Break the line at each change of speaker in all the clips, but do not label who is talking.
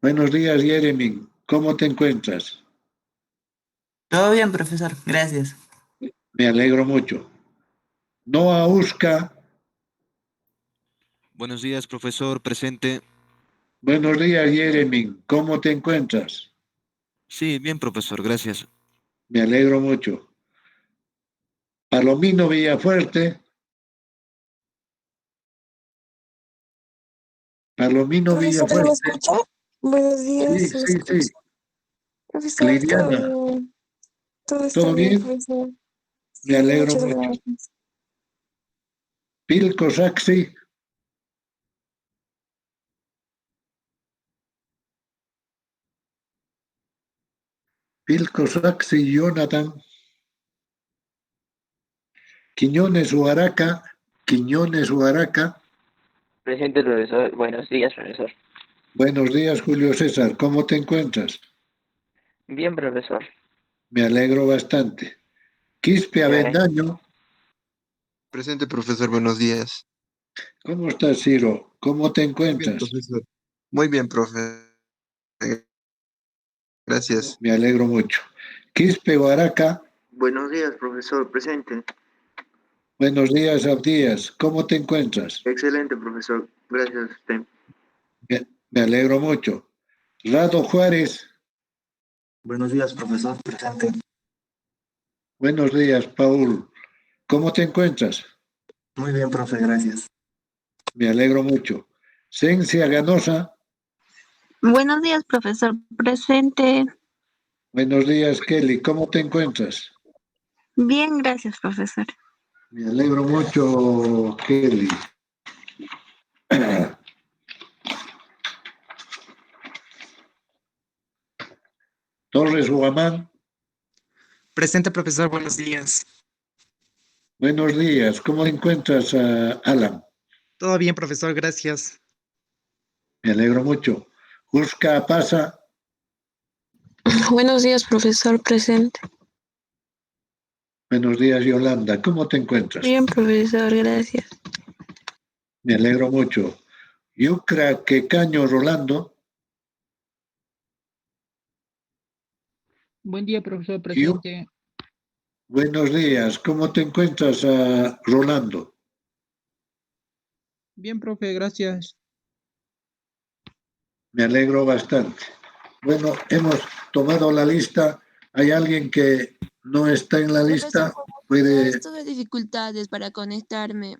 Buenos días, Jeremy. ¿Cómo te encuentras?
Todo bien, profesor, gracias.
Me alegro mucho. Noah Uska,
Buenos días, profesor, presente.
buenos días, Jeremy. ¿Cómo te encuentras?
Sí, bien, profesor, gracias.
Me alegro mucho. Palomino Villafuerte, Palomino
Profesor, ¿sí me
Villafuerte.
escucha? Buenos
Sí,
días, ¿se me
sí, sí.
escucha? Profesor, todo
Clidiana,
bien, todo está
¿todo
bien,
bien?
profesor.
Me
Sí,
alegro
muchas
mucho.
gracias.
Pilco Saxi, Pilco Saxi, Jonathan, Quiñones Huaraca, Quiñones Huaraca.
Presente, profesor. Buenos días, profesor.
Buenos días, Julio César. ¿Cómo te encuentras?
Bien, profesor.
Me alegro bastante. Quispe
Ya,
Avendaño,
Presente, profesor, buenos días.
¿cómo estás, Ciro? ¿Cómo te
Muy bien,
encuentras?
profesor. Muy bien, profe. Gracias.
Me alegro mucho. Quispe Guaraca,
Buenos días, profesor. Presente.
buenos días, Abdías. ¿Cómo te encuentras?
Excelente, profesor. Gracias a usted.
Me alegro mucho. Rado Juárez,
Buenos días, profesor. Presente.
buenos días, Paul. ¿Cómo te encuentras?
Muy bien, profe, gracias.
Me alegro mucho. Cencia Ganosa,
Buenos días, profesor. Presente.
buenos días, Kelly. ¿Cómo te encuentras?
Bien, gracias, profesor.
Me alegro mucho, Kelly. Torres Guamán,
Presente, profesor, buenos días.
buenos días. ¿Cómo te encuentras, Alan?
Todo bien, profesor, gracias.
Me alegro mucho. Juska Pasa,
Buenos días, profesor, presente.
buenos días, Yolanda. ¿Cómo te encuentras?
Bien, profesor, gracias.
Me alegro mucho. Yucra Quecaño Rolando.
Buen día, profesor
Yu-
presente.
Buenos días. ¿Cómo te encuentras, Rolando?
Bien, profe, gracias.
Me alegro bastante. Bueno, hemos tomado la lista. ¿Hay alguien que no está en la
Profesor,
lista?
buenos días.
Puede.
Tuve dificultades para conectarme.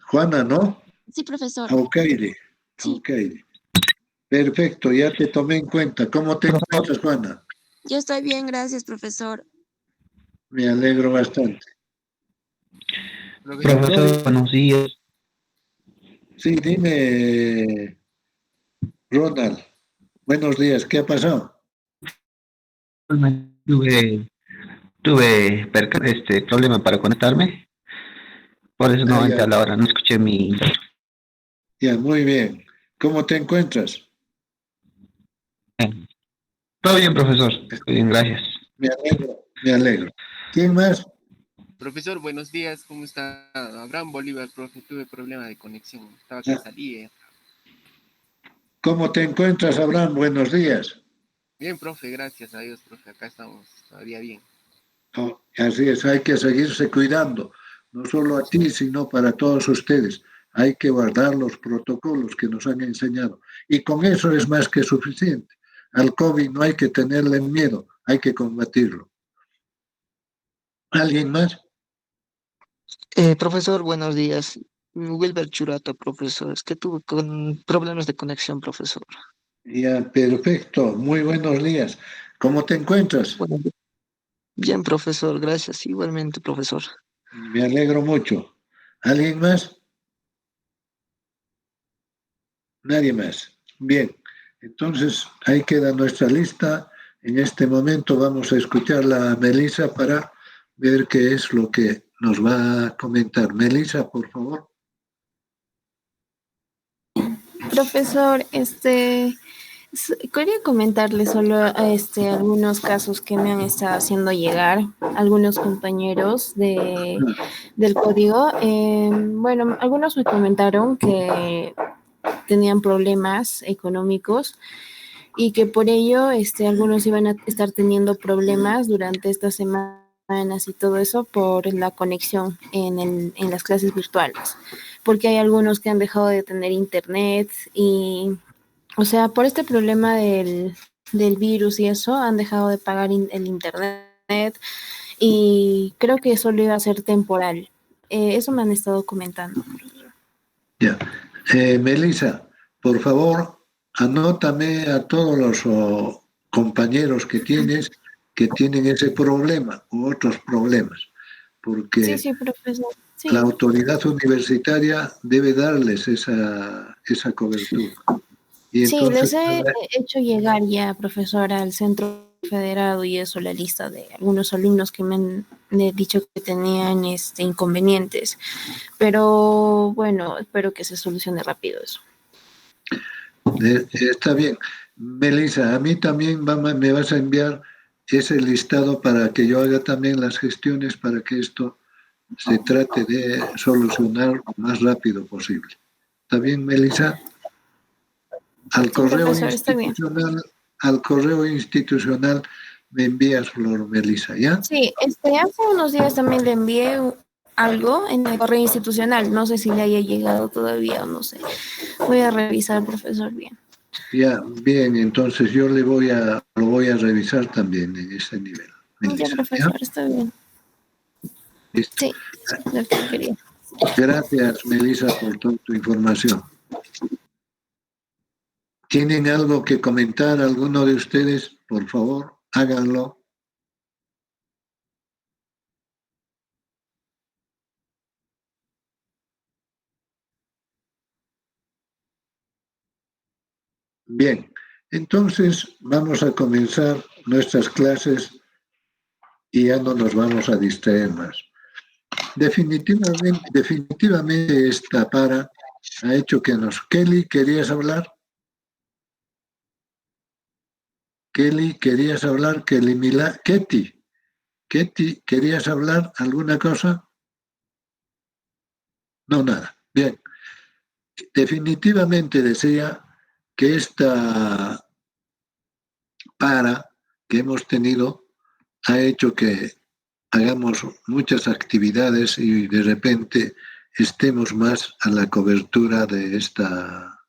Juana, ¿no?
Sí, profesor.
Aukeide.
Sí,
Aukeide. Perfecto, ya te tomé en cuenta. ¿Cómo te encuentras, Juana?
yo estoy bien, gracias, profesor.
Me alegro bastante. Soy-
Profesor, buenos días.
Sí, dime, Ronald. Buenos días. ¿Qué ha pasado?
Tuve, tuve problema para conectarme, por eso
Ah,
no
ya,
entré a la hora, no escuché mi...
ya, muy bien. ¿Cómo te encuentras?
Todo bien, profesor. Muy bien, gracias.
Me alegro, me alegro. ¿Quién más?
Profesor, buenos días, ¿cómo está? Abraham Bolívar, profe, tuve problema de conexión, estaba que
Ah,
salía.
¿cómo te encuentras, Abraham? Buenos días.
Bien, profe, gracias a Dios, profe, acá estamos todavía bien.
Oh, así es, hay que seguirse cuidando, no solo a ti, sino para todos ustedes. Hay que guardar los protocolos que nos han enseñado. Y con eso es más que suficiente. Al COVID no hay que tenerle miedo, hay que combatirlo. ¿Alguien más?
Profesor, buenos días. Wilber Churato, profesor. Es que tuve con problemas de conexión, profesor.
Ya, perfecto, muy buenos días. ¿Cómo te encuentras?
Bueno, bien, profesor, gracias. Igualmente, profesor.
Me alegro mucho. ¿Alguien más? Nadie más. Bien, entonces ahí queda nuestra lista. En este momento vamos a escuchar a Melissa para ver qué es lo que nos va a comentar. Melissa, por favor.
Profesor, quería comentarle solo algunos casos que me han estado haciendo llegar algunos compañeros del código. Bueno, algunos me comentaron tenían problemas económicos y que por ello algunos iban a estar teniendo problemas durante estas semanas y todo eso por la conexión en las clases virtuales, porque hay algunos que han dejado de tener internet y, o sea, por este problema del virus y eso, han dejado de pagar el internet y creo que solo iba a ser temporal. Eso me han estado comentando.
Ya. Melissa, por favor, anótame a todos los compañeros que tienes que tienen ese problema u otros problemas, porque
Sí, profesor. Sí.
la autoridad universitaria debe darles esa cobertura. Y
Sí,
entonces,
les he hecho llegar ya, profesor, al centro federado y eso, la lista de algunos alumnos que me han dicho que tenían inconvenientes. Pero bueno, espero que se solucione rápido eso.
Está bien. Melissa, a mí también me vas a enviar ese listado para que yo haga también las gestiones para que esto se trate de solucionar lo más rápido posible. ¿Está bien, Melissa? Al correo institucional me envías, Flor, Melissa, ¿ya?
Sí, hace unos días también le envié algo en el correo institucional. No sé si le haya llegado todavía o no sé. Voy a revisar, profesor, bien.
Ya, bien, entonces yo lo voy a revisar también en ese nivel. Melissa,
ya, profesor, está bien.
¿Listo?
Sí, lo que quería.
Gracias, Melissa, por toda tu información. ¿Tienen algo que comentar alguno de ustedes? Por favor, háganlo. Bien, entonces vamos a comenzar nuestras clases y ya no nos vamos a distraer más. Definitivamente esta para ha hecho que nos... Kelly, ¿querías hablar? Kelly, ¿querías hablar? Ketty, ¿querías hablar alguna cosa? No, nada. Bien. Definitivamente decía que esta para que hemos tenido ha hecho que hagamos muchas actividades y de repente estemos más a la cobertura de esta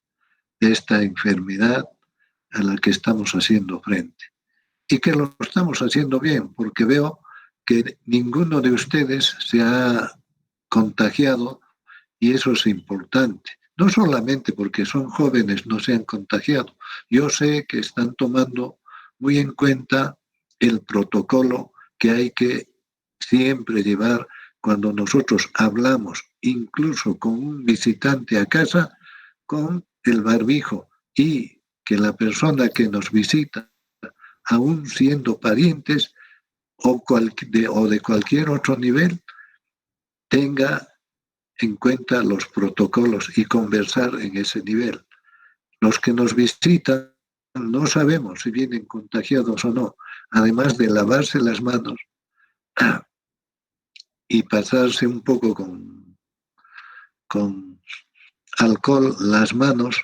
enfermedad a la que estamos haciendo frente. Y que lo estamos haciendo bien, porque veo que ninguno de ustedes se ha contagiado y eso es importante. No solamente porque son jóvenes no se han contagiado. Yo sé que están tomando muy en cuenta el protocolo que hay que siempre llevar cuando nosotros hablamos, incluso con un visitante a casa, con el barbijo, y que la persona que nos visita, aún siendo parientes o de cualquier otro nivel, tenga en cuenta los protocolos y conversar en ese nivel. Los que nos visitan no sabemos si vienen contagiados o no, además de lavarse las manos y pasarse un poco con alcohol las manos,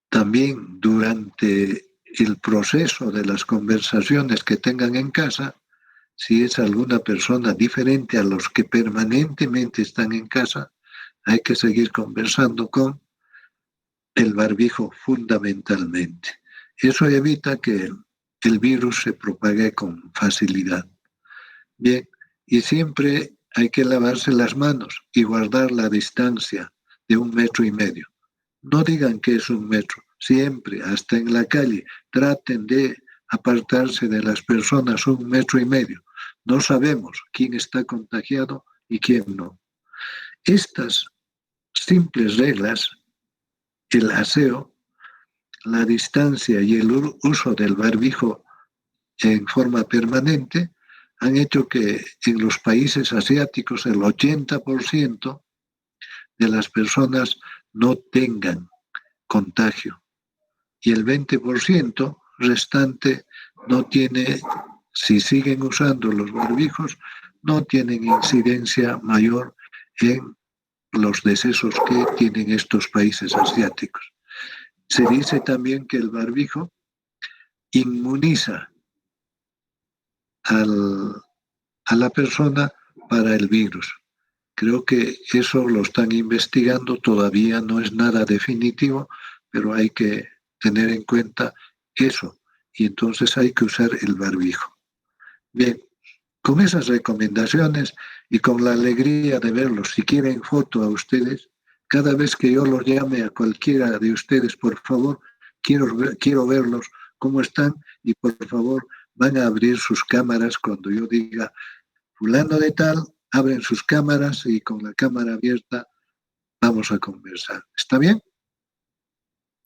también durante el proceso de las conversaciones que tengan en casa, si es alguna persona diferente a los que permanentemente están en casa, hay que seguir conversando con el barbijo fundamentalmente. Eso evita que el virus se propague con facilidad. Bien, y siempre hay que lavarse las manos y guardar la distancia de 1,5 metros. No digan que es 1 metro. Siempre, hasta en la calle, traten de apartarse de las personas 1,5 metros. No sabemos quién está contagiado y quién no. Estas simples reglas, el aseo, la distancia y el uso del barbijo en forma permanente, han hecho que en los países asiáticos el 80% de las personas no tengan contagio y el 20% restante no tiene, si siguen usando los barbijos, no tienen incidencia mayor en los decesos que tienen estos países asiáticos. Se dice también que el barbijo inmuniza a la persona para el virus. Creo que eso lo están investigando, todavía no es nada definitivo, pero hay que tener en cuenta eso. Y entonces hay que usar el barbijo. Bien, con esas recomendaciones y con la alegría de verlos, si quieren foto a ustedes, cada vez que yo los llame a cualquiera de ustedes, por favor, quiero verlos cómo están y por favor van a abrir sus cámaras cuando yo diga fulano de tal, abren sus cámaras y con la cámara abierta vamos a conversar. ¿Está bien?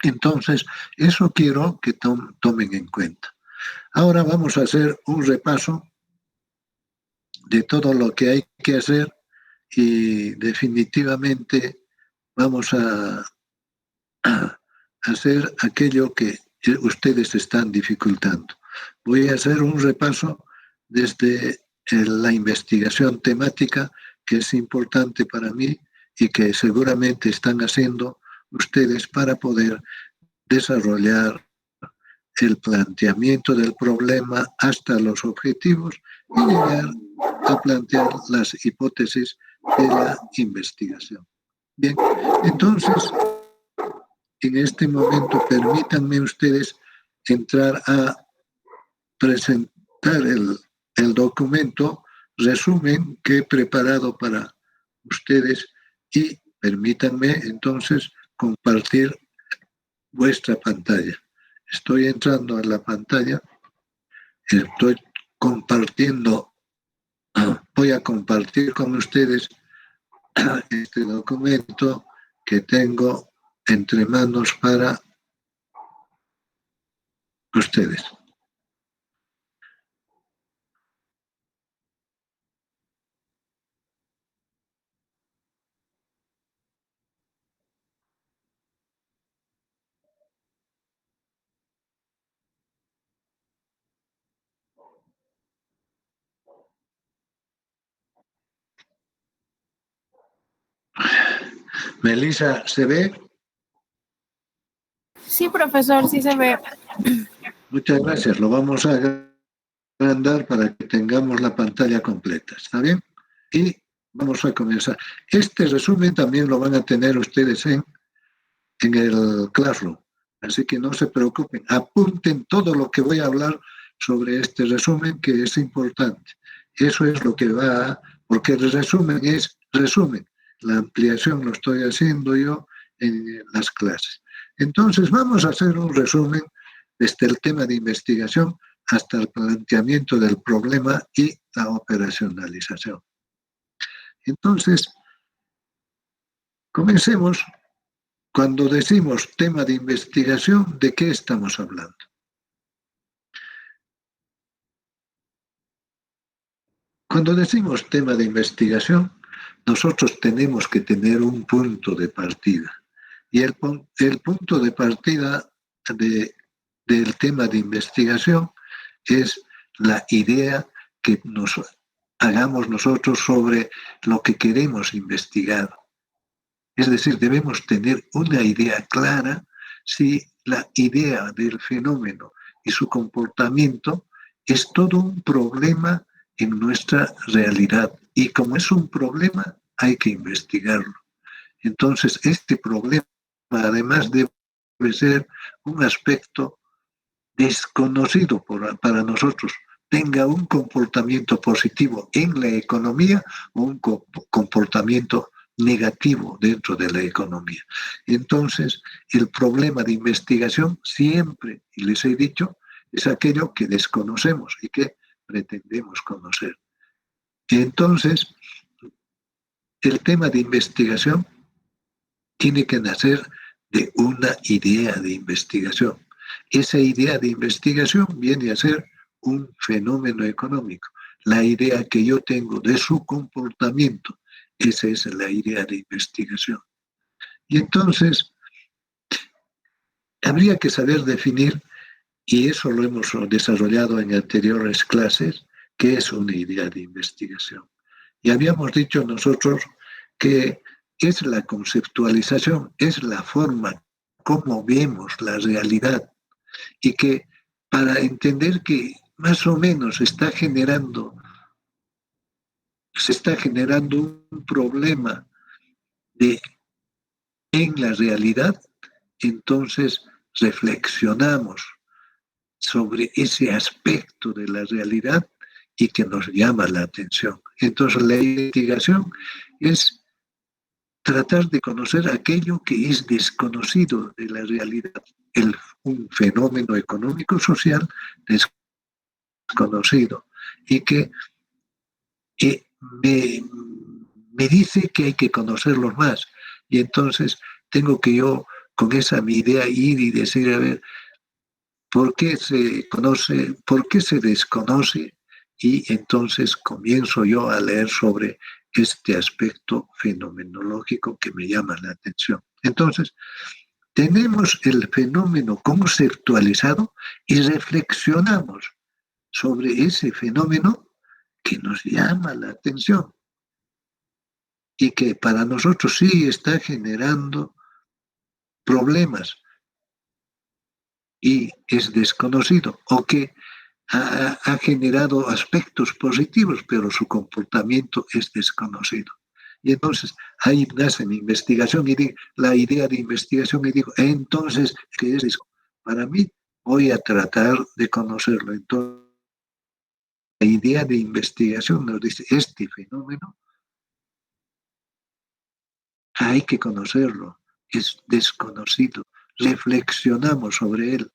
Entonces, eso quiero que tomen en cuenta. Ahora vamos a hacer un repaso de todo lo que hay que hacer y definitivamente vamos a hacer aquello que ustedes están dificultando. Voy a hacer un repaso desde la investigación temática, que es importante para mí y que seguramente están haciendo ustedes para poder desarrollar el planteamiento del problema hasta los objetivos y llegar a plantear las hipótesis de la investigación. Bien, entonces, en este momento permítanme ustedes entrar a presentar el documento resumen que he preparado para ustedes y permítanme entonces compartir vuestra pantalla. Estoy entrando a la pantalla, estoy compartiendo, voy a compartir con ustedes este documento que tengo entre manos para ustedes. Melissa, ¿se ve?
Sí, profesor, sí se ve.
Muchas gracias. Lo vamos a agrandar para que tengamos la pantalla completa. ¿Está bien? Y vamos a comenzar. Este resumen también lo van a tener ustedes en el Classroom. Así que no se preocupen. Apunten todo lo que voy a hablar sobre este resumen, que es importante. Eso es lo que va, porque el resumen es resumen. La ampliación lo estoy haciendo yo en las clases. Entonces, vamos a hacer un resumen desde el tema de investigación hasta el planteamiento del problema y la operacionalización. Entonces, comencemos. Cuando decimos tema de investigación, ¿de qué estamos hablando? Cuando decimos tema de investigación, nosotros tenemos que tener un punto de partida. Y el punto de partida del tema de investigación es la idea que nos hagamos nosotros sobre lo que queremos investigar. Es decir, debemos tener una idea clara si la idea del fenómeno y su comportamiento es todo un problema en nuestra realidad. Y como es un problema, hay que investigarlo. Entonces, este problema además debe ser un aspecto desconocido para nosotros, tenga un comportamiento positivo en la economía o un comportamiento negativo dentro de la economía. Entonces, el problema de investigación siempre, y les he dicho, es aquello que desconocemos y que pretendemos conocer. Entonces, el tema de investigación tiene que nacer de una idea de investigación. Esa idea de investigación viene a ser un fenómeno económico. La idea que yo tengo de su comportamiento, esa es la idea de investigación. Y entonces, habría que saber definir, y eso lo hemos desarrollado en anteriores clases, qué es una idea de investigación. Y habíamos dicho nosotros que es la conceptualización, es la forma como vemos la realidad, y que para entender que más o menos se está generando un problema en la realidad, entonces reflexionamos sobre ese aspecto de la realidad y que nos llama la atención. Entonces la investigación es tratar de conocer aquello que es desconocido de la realidad, un fenómeno económico-social desconocido, y que me dice que hay que conocerlos más. Y entonces tengo que yo, con esa mi idea, ir y decir, a ver, ¿por qué se conoce, por qué se desconoce? Y entonces comienzo yo a leer sobre este aspecto fenomenológico que me llama la atención. Entonces, tenemos el fenómeno conceptualizado y reflexionamos sobre ese fenómeno que nos llama la atención y que para nosotros sí está generando problemas y es desconocido, o que ha generado aspectos positivos, pero su comportamiento es desconocido. Y entonces ahí nace mi investigación y la idea de investigación, y digo, entonces, ¿qué es eso? Para mí, voy a tratar de conocerlo. Entonces, la idea de investigación nos dice, este fenómeno hay que conocerlo, es desconocido, reflexionamos sobre él.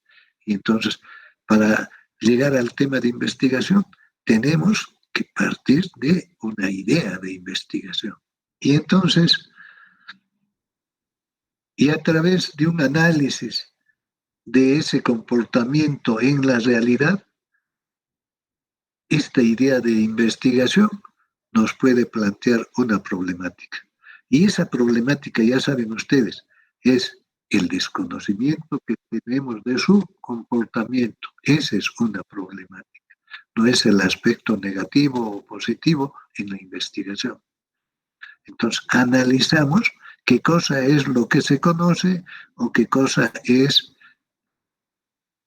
Y entonces, para llegar al tema de investigación, tenemos que partir de una idea de investigación. Y entonces, y a través de un análisis de ese comportamiento en la realidad, esta idea de investigación nos puede plantear una problemática. Y esa problemática, ya saben ustedes, es el desconocimiento que tenemos de su comportamiento. Esa es una problemática. No es el aspecto negativo o positivo en la investigación. Entonces, analizamos qué cosa es lo que se conoce o qué cosa es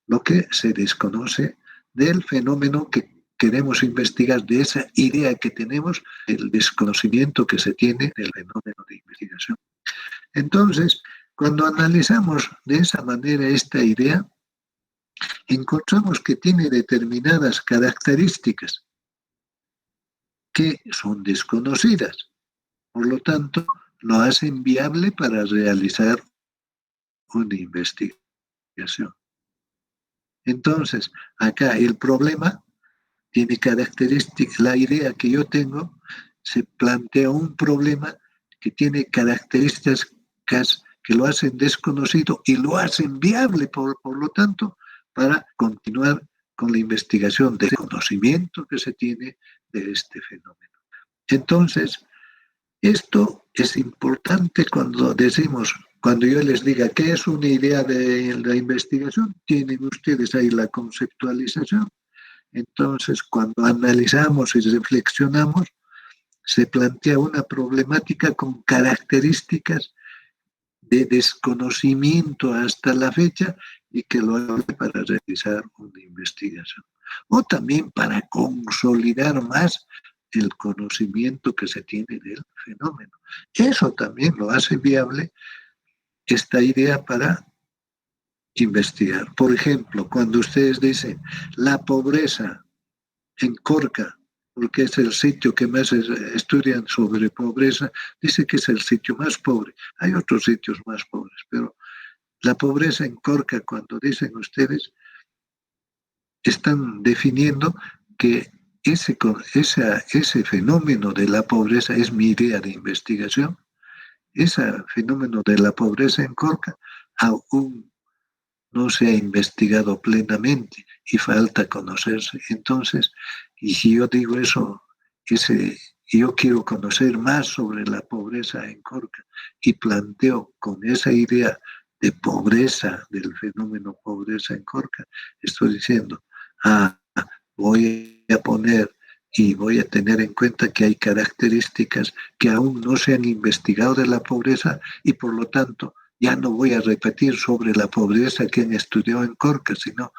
lo que se desconoce del fenómeno que queremos investigar, de esa idea que tenemos, del desconocimiento que se tiene del fenómeno de investigación. Entonces, cuando analizamos de esa manera esta idea, encontramos que tiene determinadas características que son desconocidas. Por lo tanto, lo hacen viable para realizar una investigación. Entonces, acá el problema tiene características, la idea que yo tengo se plantea un problema que tiene características que lo hacen desconocido y lo hacen viable, por lo tanto, para continuar con la investigación del conocimiento que se tiene de este fenómeno. Entonces, esto es importante cuando decimos, cuando yo les diga qué es una idea de la investigación, tienen ustedes ahí la conceptualización. Entonces, cuando analizamos y reflexionamos, se plantea una problemática con características de desconocimiento hasta la fecha y que lo hace para realizar una investigación. O también para consolidar más el conocimiento que se tiene del fenómeno. Eso también lo hace viable esta idea para investigar. Por ejemplo, cuando ustedes dicen la pobreza en Corca, porque es el sitio que más estudian sobre pobreza, dice que es el sitio más pobre. Hay otros sitios más pobres, pero la pobreza en Corca, cuando dicen ustedes, están definiendo que ese fenómeno de la pobreza es mi idea de investigación. Ese fenómeno de la pobreza en Corca aún no se ha investigado plenamente y falta conocerse. Entonces, y si yo digo eso, yo quiero conocer más sobre la pobreza en Corca y planteo con esa idea de pobreza, del fenómeno pobreza en Corca, estoy diciendo, voy a poner y voy a tener en cuenta que hay características que aún no se han investigado de la pobreza y por lo tanto ya no voy a repetir sobre la pobreza que han estudiado en Corca, sino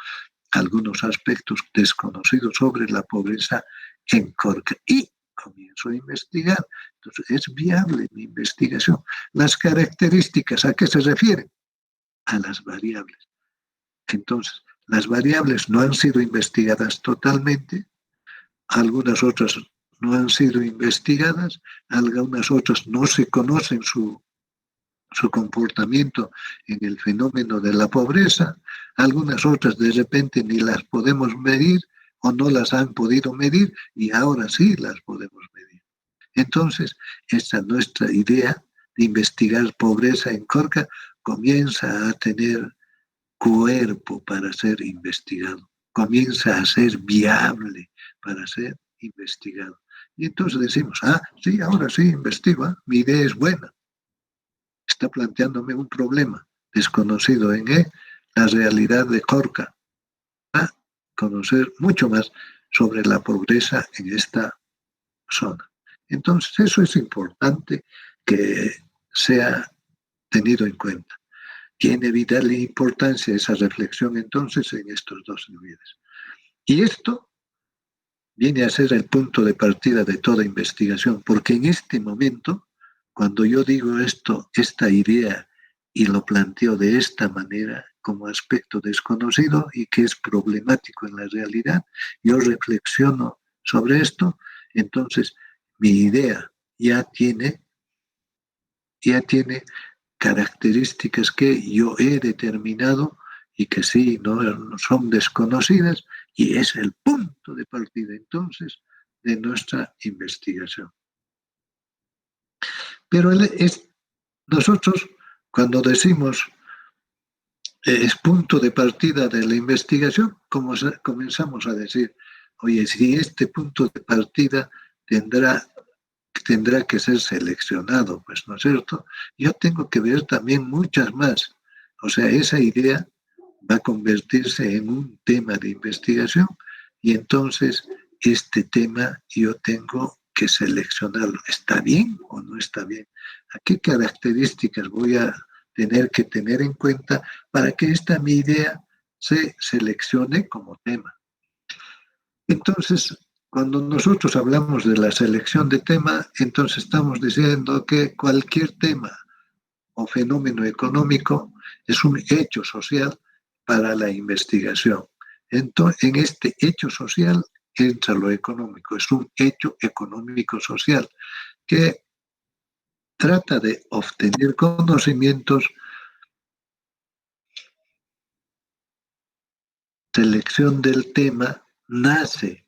algunos aspectos desconocidos sobre la pobreza en Corca. Y comienzo a investigar. Entonces, es viable mi investigación. Las características, ¿a qué se refieren? A las variables. Entonces, las variables no han sido investigadas totalmente, algunas otras no han sido investigadas, algunas otras no se conocen su comportamiento en el fenómeno de la pobreza, algunas otras de repente ni las podemos medir o no las han podido medir y ahora sí las podemos medir. Entonces, esta nuestra idea de investigar pobreza en Corca comienza a tener cuerpo para ser investigado, comienza a ser viable para ser investigado. Y entonces decimos, sí, ahora sí investigo, mi idea es buena. Está planteándome un problema desconocido en la realidad de Corca, a conocer mucho más sobre la pobreza en esta zona. Entonces, eso es importante que sea tenido en cuenta. Tiene vital importancia esa reflexión entonces en estos dos niveles. Y esto viene a ser el punto de partida de toda investigación, porque en este momento, cuando yo digo esta idea y lo planteo de esta manera como aspecto desconocido y que es problemático en la realidad, yo reflexiono sobre esto, entonces mi idea ya tiene características que yo he determinado y que sí, no son desconocidas, y es el punto de partida entonces de nuestra investigación. Pero nosotros, cuando decimos es punto de partida de la investigación, comenzamos a decir, oye, si este punto de partida tendrá que ser seleccionado, pues, ¿no es cierto? Yo tengo que ver también muchas más. O sea, esa idea va a convertirse en un tema de investigación y entonces este tema yo tengo que seleccionarlo. ¿Está bien o no está bien? ¿A qué características voy a tener que tener en cuenta para que esta mi idea se seleccione como tema? Entonces, cuando nosotros hablamos de la selección de tema, entonces estamos diciendo que cualquier tema o fenómeno económico es un hecho social para la investigación. Entonces, en este hecho social entra lo económico, es un hecho económico-social que trata de obtener conocimientos, selección del tema, nace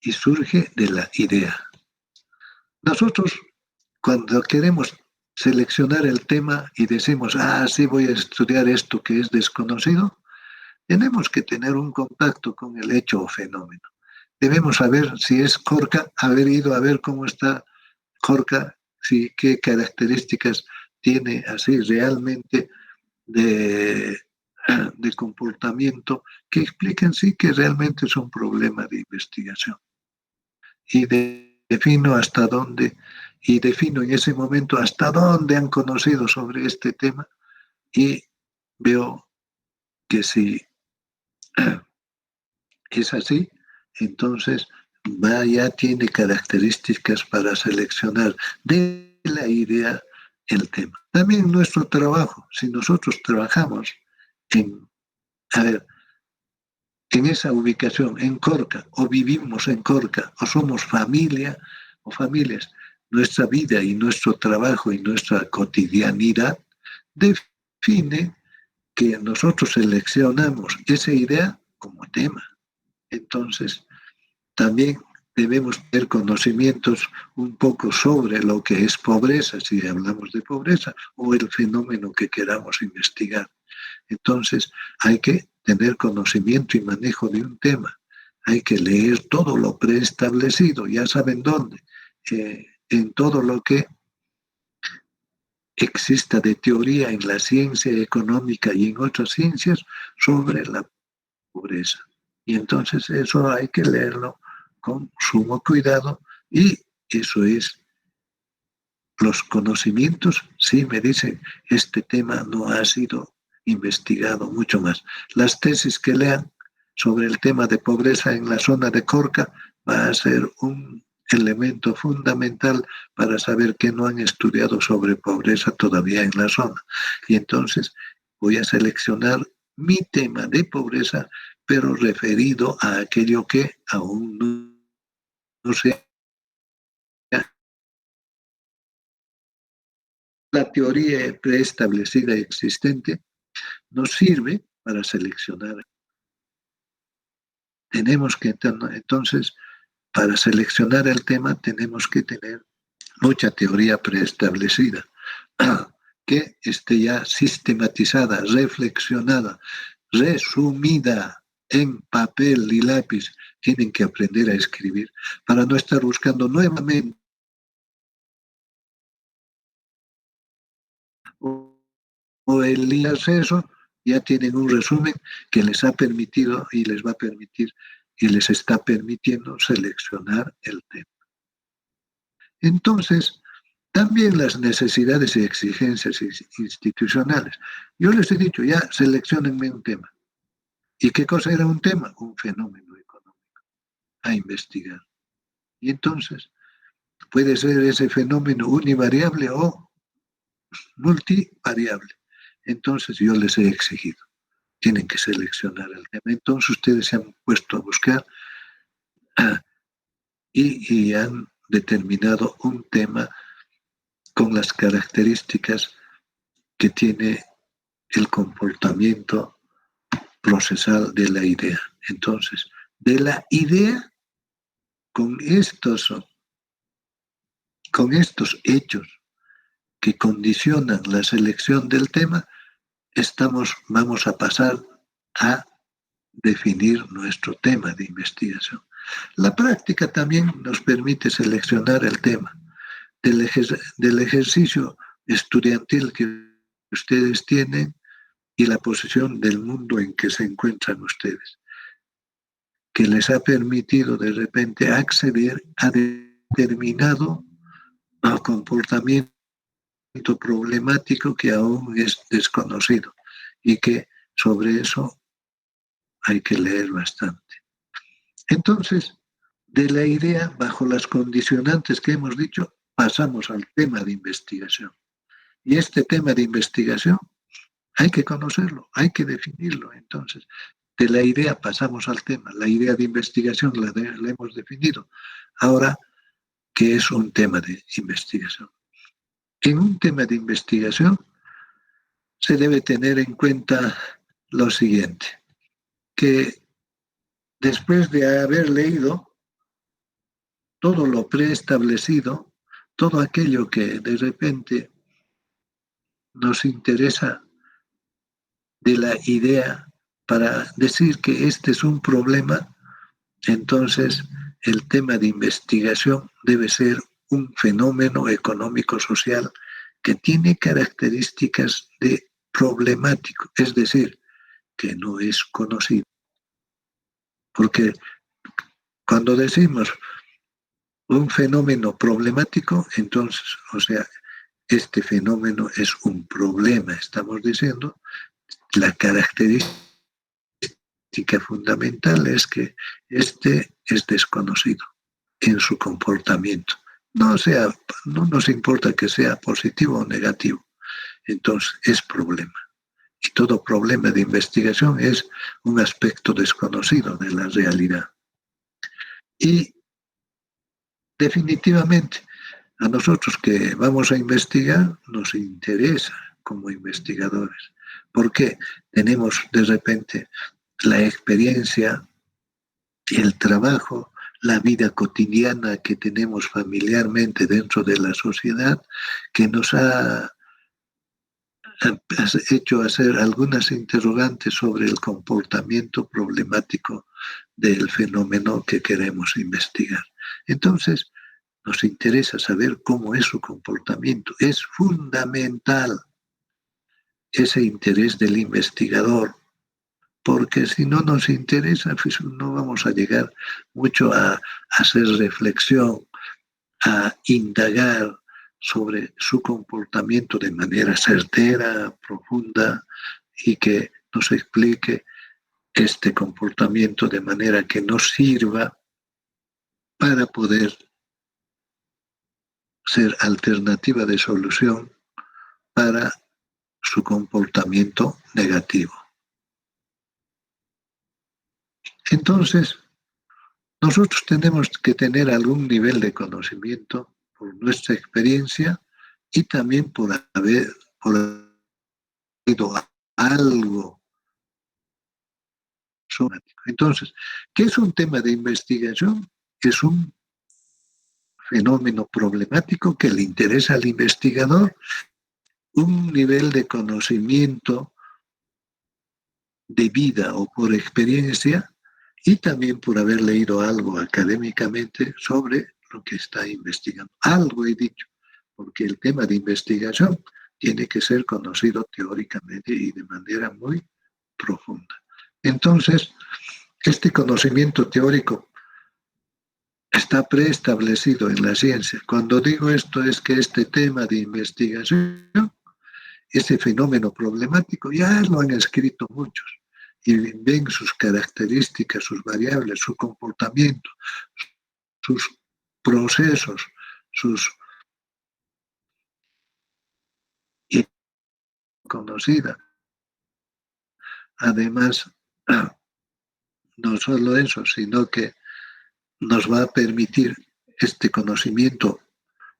y surge de la idea. Nosotros, cuando queremos seleccionar el tema y decimos, sí voy a estudiar esto que es desconocido, tenemos que tener un contacto con el hecho o fenómeno. Debemos saber si es Corca, haber ido a ver cómo está Corca, qué características tiene así realmente de comportamiento que expliquen sí que realmente es un problema de investigación. Y defino hasta dónde, y defino en ese momento hasta dónde han conocido sobre este tema y veo que si es así, entonces ya tiene características para seleccionar de la idea el tema. También nuestro trabajo, si nosotros trabajamos en esa ubicación, en Corca, o vivimos en Corca, o somos familia o familias, nuestra vida y nuestro trabajo y nuestra cotidianidad define que nosotros seleccionamos esa idea como tema. Entonces, también debemos tener conocimientos un poco sobre lo que es pobreza, si hablamos de pobreza, o el fenómeno que queramos investigar. Entonces, hay que tener conocimiento y manejo de un tema. Hay que leer todo lo preestablecido, ya saben dónde, en todo lo que exista de teoría en la ciencia económica y en otras ciencias sobre la pobreza. Y entonces eso hay que leerlo con sumo cuidado y eso es los conocimientos. Sí, me dicen, este tema no ha sido investigado mucho más. Las tesis que lean sobre el tema de pobreza en la zona de Corca va a ser un elemento fundamental para saber que no han estudiado sobre pobreza todavía en la zona. Y entonces voy a seleccionar mi tema de pobreza, pero referido a aquello que aún no se la teoría preestablecida y existente nos sirve para seleccionar. Tenemos que, entonces, para seleccionar el tema tenemos que tener mucha teoría preestablecida, que esté ya sistematizada, reflexionada, resumida en papel y lápiz. Tienen que aprender a escribir para no estar buscando nuevamente o el acceso. Ya tienen un resumen que les ha permitido y les va a permitir y les está permitiendo seleccionar el tema. Entonces, también las necesidades y exigencias institucionales. Yo les he dicho, ya seleccionenme un tema. ¿Y qué cosa era un tema? Un fenómeno económico a investigar. Y entonces, puede ser ese fenómeno univariable o multivariable. Entonces, yo les he exigido. Tienen que seleccionar el tema. Entonces, ustedes se han puesto a buscar y han determinado un tema con las características que tiene el comportamiento procesal de la idea. Entonces, de la idea, con estos hechos que condicionan la selección del tema, vamos a pasar a definir nuestro tema de investigación. La práctica también nos permite seleccionar el tema del ejercicio estudiantil que ustedes tienen y la posición del mundo en que se encuentran ustedes, que les ha permitido de repente acceder a determinado comportamiento problemático que aún es desconocido y que sobre eso hay que leer bastante. Entonces, de la idea, bajo las condicionantes que hemos dicho, pasamos al tema de investigación. Y este tema de investigación hay que conocerlo, hay que definirlo. Entonces, de la idea pasamos al tema. La idea de investigación la hemos definido. Ahora, ¿qué es un tema de investigación? En un tema de investigación se debe tener en cuenta lo siguiente, que después de haber leído todo lo preestablecido, todo aquello que de repente nos interesa de la idea para decir que este es un problema, entonces el tema de investigación debe ser un fenómeno económico-social que tiene características de problemático, es decir, que no es conocido. Porque cuando decimos un fenómeno problemático, entonces, o sea, este fenómeno es un problema, estamos diciendo. La característica fundamental es que este es desconocido en su comportamiento. No nos importa que sea positivo o negativo, entonces es problema. Y todo problema de investigación es un aspecto desconocido de la realidad. Y definitivamente, a nosotros que vamos a investigar, nos interesa como investigadores, porque tenemos de repente la experiencia y el trabajo, la vida cotidiana que tenemos familiarmente dentro de la sociedad, que nos ha hecho hacer algunas interrogantes sobre el comportamiento problemático del fenómeno que queremos investigar. Entonces, nos interesa saber cómo es su comportamiento. Es fundamental ese interés del investigador porque si no nos interesa, pues no vamos a llegar mucho a hacer reflexión, a indagar sobre su comportamiento de manera certera, profunda, y que nos explique este comportamiento de manera que nos sirva para poder ser alternativa de solución para su comportamiento negativo. Entonces, nosotros tenemos que tener algún nivel de conocimiento por nuestra experiencia y también por haber oído algo somático. Entonces, ¿qué es un tema de investigación? Es un fenómeno problemático que le interesa al investigador, un nivel de conocimiento de vida o por experiencia y también por haber leído algo académicamente sobre lo que está investigando. Algo he dicho, porque el tema de investigación tiene que ser conocido teóricamente y de manera muy profunda. Entonces, este conocimiento teórico está preestablecido en la ciencia. Cuando digo esto es que este tema de investigación, este fenómeno problemático, ya lo han escrito muchos y ven sus características, sus variables, su comportamiento, sus procesos, sus conocidas. Además, no solo eso, sino que nos va a permitir este conocimiento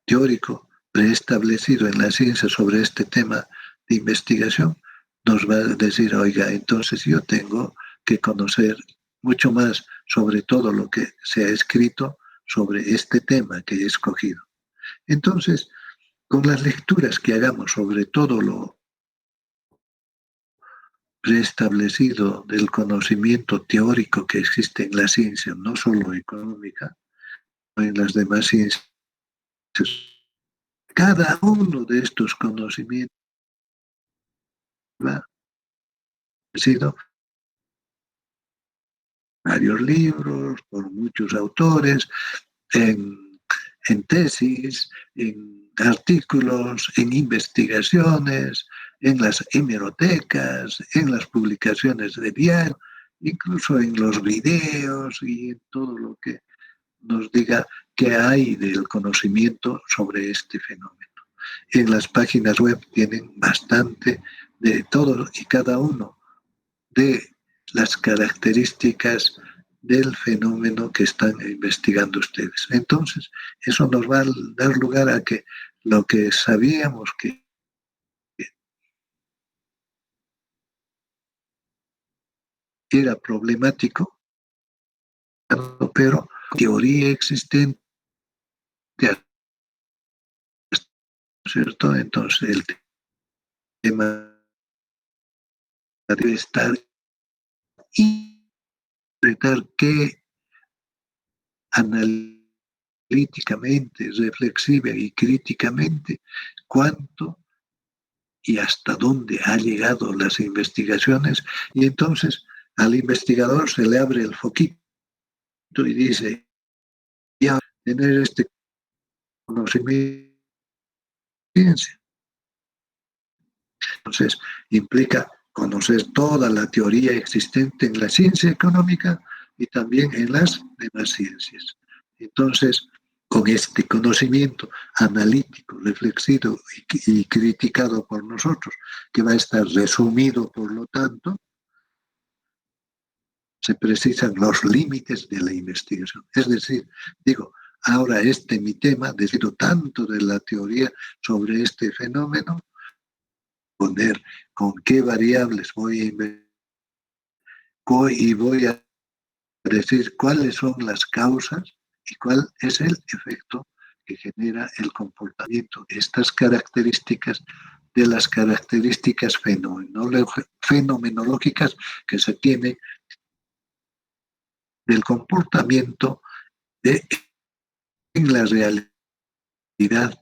teórico preestablecido en la ciencia sobre este tema de investigación, nos va a decir, oiga, entonces yo tengo que conocer mucho más sobre todo lo que se ha escrito sobre este tema que he escogido. Entonces, con las lecturas que hagamos sobre todo lo preestablecido del conocimiento teórico que existe en la ciencia, no solo económica, sino en las demás ciencias, cada uno de estos conocimientos ha sido varios libros, por muchos autores, en tesis, en artículos, en investigaciones, en las hemerotecas, en las publicaciones de diario, incluso en los videos y en todo lo que nos diga qué hay del conocimiento sobre este fenómeno. En las páginas web tienen bastante de todo y cada uno de las características del fenómeno que están investigando ustedes. Entonces, eso nos va a dar lugar a que lo que sabíamos que era problemático, pero teoría existente, ¿cierto? Entonces, el tema debe estar y interpretar qué analíticamente, reflexiva y críticamente, cuánto y hasta dónde ha llegado las investigaciones, y entonces al investigador se le abre el foquito y dice, ya tener este conocimiento, entonces implica conocer toda la teoría existente en la ciencia económica y también en las demás ciencias. Entonces, con este conocimiento analítico, reflexivo y criticado por nosotros, que va a estar resumido, por lo tanto, se precisan los límites de la investigación. Es decir, digo, ahora mi tema, decido tanto de la teoría sobre este fenómeno, poner con qué variables voy a investigar y voy a decir cuáles son las causas y cuál es el efecto que genera el comportamiento. Estas características de las características fenomenológicas que se tienen del comportamiento en la realidad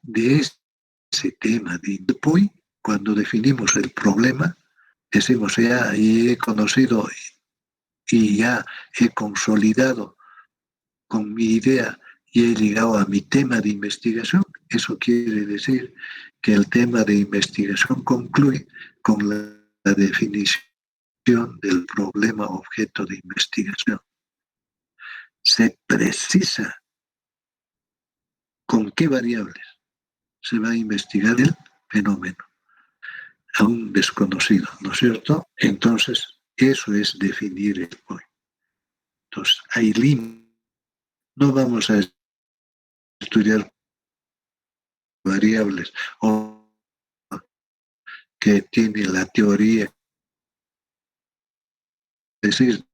de ese tema. Después, cuando definimos el problema, decimos, ya he conocido y ya he consolidado con mi idea y he llegado a mi tema de investigación, eso quiere decir que el tema de investigación concluye con la definición del problema objeto de investigación. Se precisa con qué variables se va a investigar el fenómeno, aún desconocido, ¿no es cierto? Entonces, eso es definir el POI. Entonces, hay límites. No vamos a estudiar variables o que tiene la teoría. Es decir,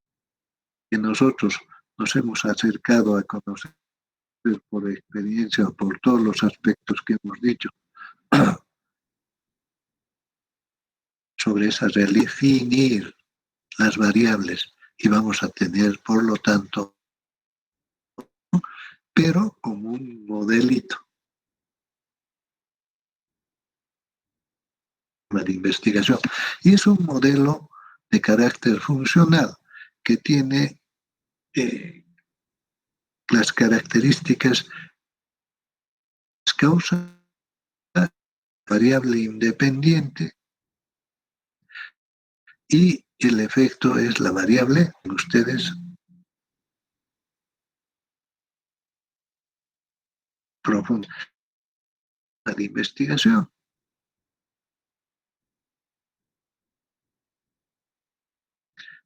que nosotros nos hemos acercado a conocer por experiencia o por todos los aspectos que hemos dicho sobre esa realidad, definir las variables y vamos a tener, por lo tanto, pero como un modelito de investigación. Y es un modelo de carácter funcional que tiene las características causa variable independiente y el efecto es la variable ustedes profunda de investigación.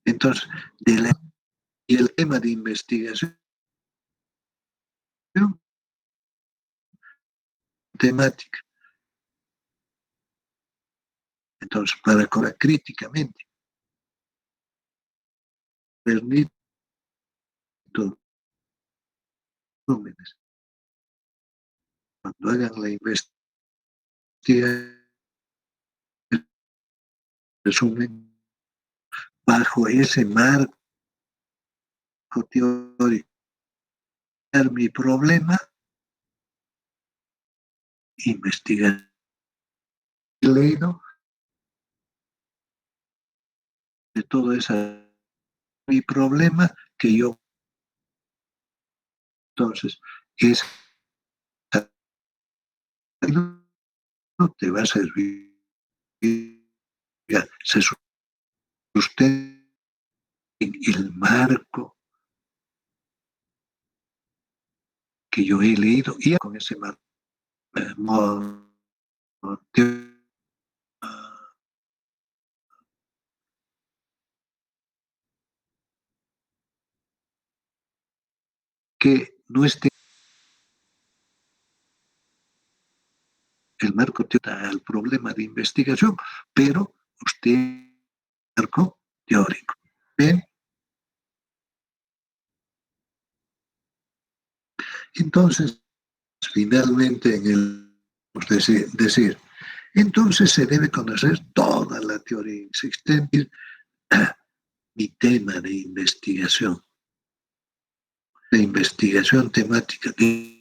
Entonces, y el tema de investigación temática. Entonces, para críticamente permite cuando hagan la investigación, resumen, bajo ese marco teórico, mi problema, investigar. He leído de todo ese mi problema que yo entonces es no te va a servir. Se sustenta en el marco que yo he leído y con ese marco que no esté el marco al problema de investigación, pero usted marco teórico. ¿Bien? Entonces, finalmente, decir, entonces se debe conocer toda la teoría existente, mi tema de investigación temática de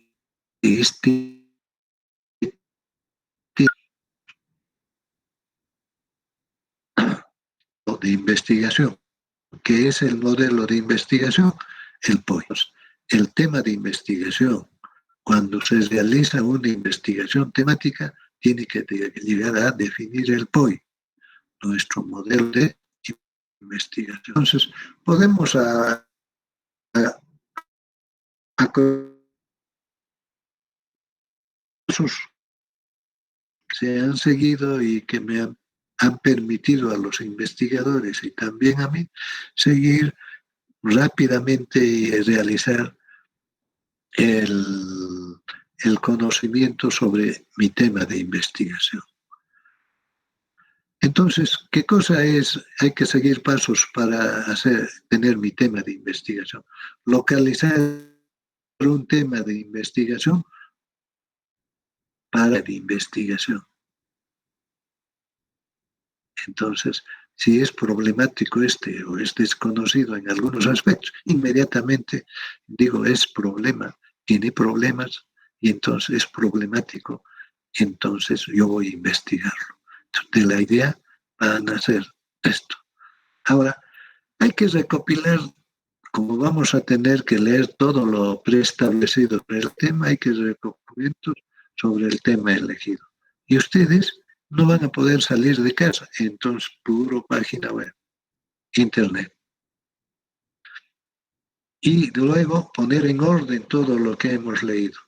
de investigación, que es el modelo de investigación, el POI. El tema de investigación, cuando se realiza una investigación temática, tiene que llegar a definir el POI, nuestro modelo de investigación. Entonces, podemos se han seguido y que me han permitido a los investigadores y también a mí seguir rápidamente y realizar el conocimiento sobre mi tema de investigación. Entonces, ¿qué cosa es? Hay que seguir pasos para tener mi tema de investigación. Localizar un tema de investigación para la investigación. Entonces, si es problemático o es desconocido en algunos aspectos, inmediatamente digo, es problema, tiene problemas y entonces es problemático, entonces yo voy a investigarlo. Entonces, de la idea van a hacer esto. Ahora, Hay que recopilar, como vamos a tener que leer todo lo preestablecido sobre el tema, hay que recopilar documentos sobre el tema elegido. Y ustedes no van a poder salir de casa, entonces puro página web, internet. Y luego poner en orden todo lo que hemos leído.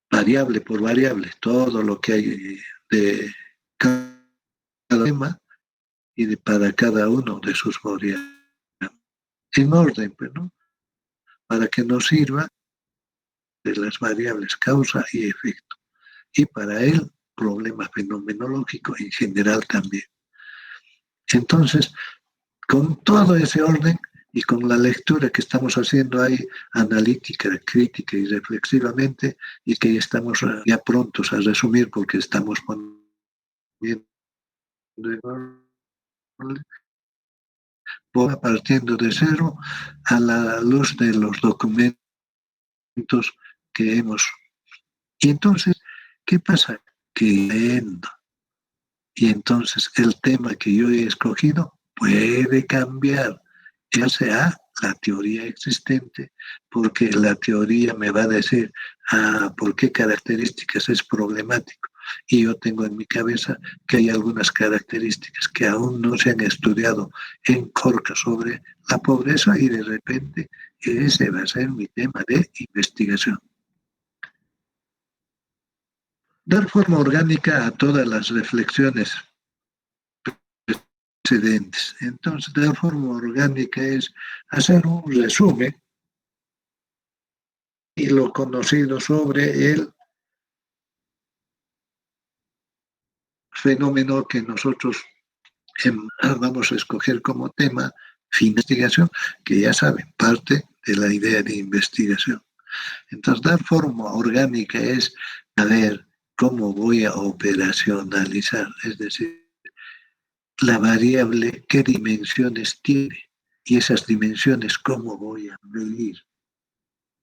Variable por variable, todo lo que hay de cada tema y para cada uno de sus variables. En orden, pues, ¿no? Para que nos sirva de las variables causa y efecto. Y para el problema fenomenológico en general también. Entonces, con todo ese orden y con la lectura que estamos haciendo ahí, analítica, crítica y reflexivamente, y que estamos ya prontos a resumir porque estamos poniendo en orden, partiendo de cero a la luz de los documentos que hemos. Y entonces, ¿qué pasa? Que leyendo. Y entonces el tema que yo he escogido puede cambiar, ya sea la teoría existente, porque la teoría me va a decir por qué características es problemático. Y yo tengo en mi cabeza que hay algunas características que aún no se han estudiado en corto sobre la pobreza y de repente ese va a ser mi tema de investigación. Dar forma orgánica a todas las reflexiones precedentes. Entonces, dar forma orgánica es hacer un resumen y lo conocido sobre el fenómeno que nosotros vamos a escoger como tema, investigación, que ya saben, parte de la idea de investigación. Entonces, dar forma orgánica es saber cómo voy a operacionalizar, es decir, la variable, qué dimensiones tiene y esas dimensiones cómo voy a medir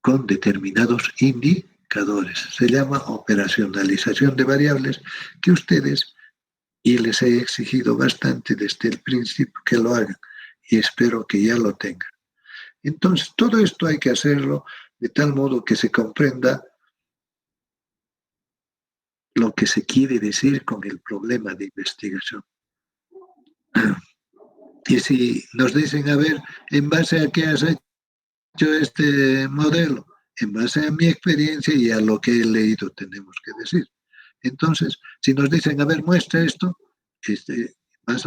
con determinados indicadores. Se llama operacionalización de variables que ustedes, y les he exigido bastante desde el principio que lo hagan y espero que ya lo tengan. Entonces, todo esto hay que hacerlo de tal modo que se comprenda lo que se quiere decir con el problema de investigación. Y si nos dicen, a ver, ¿en base a qué has hecho este modelo? En base a mi experiencia y a lo que he leído tenemos que decir. Entonces, si nos dicen, a ver, muestra esto,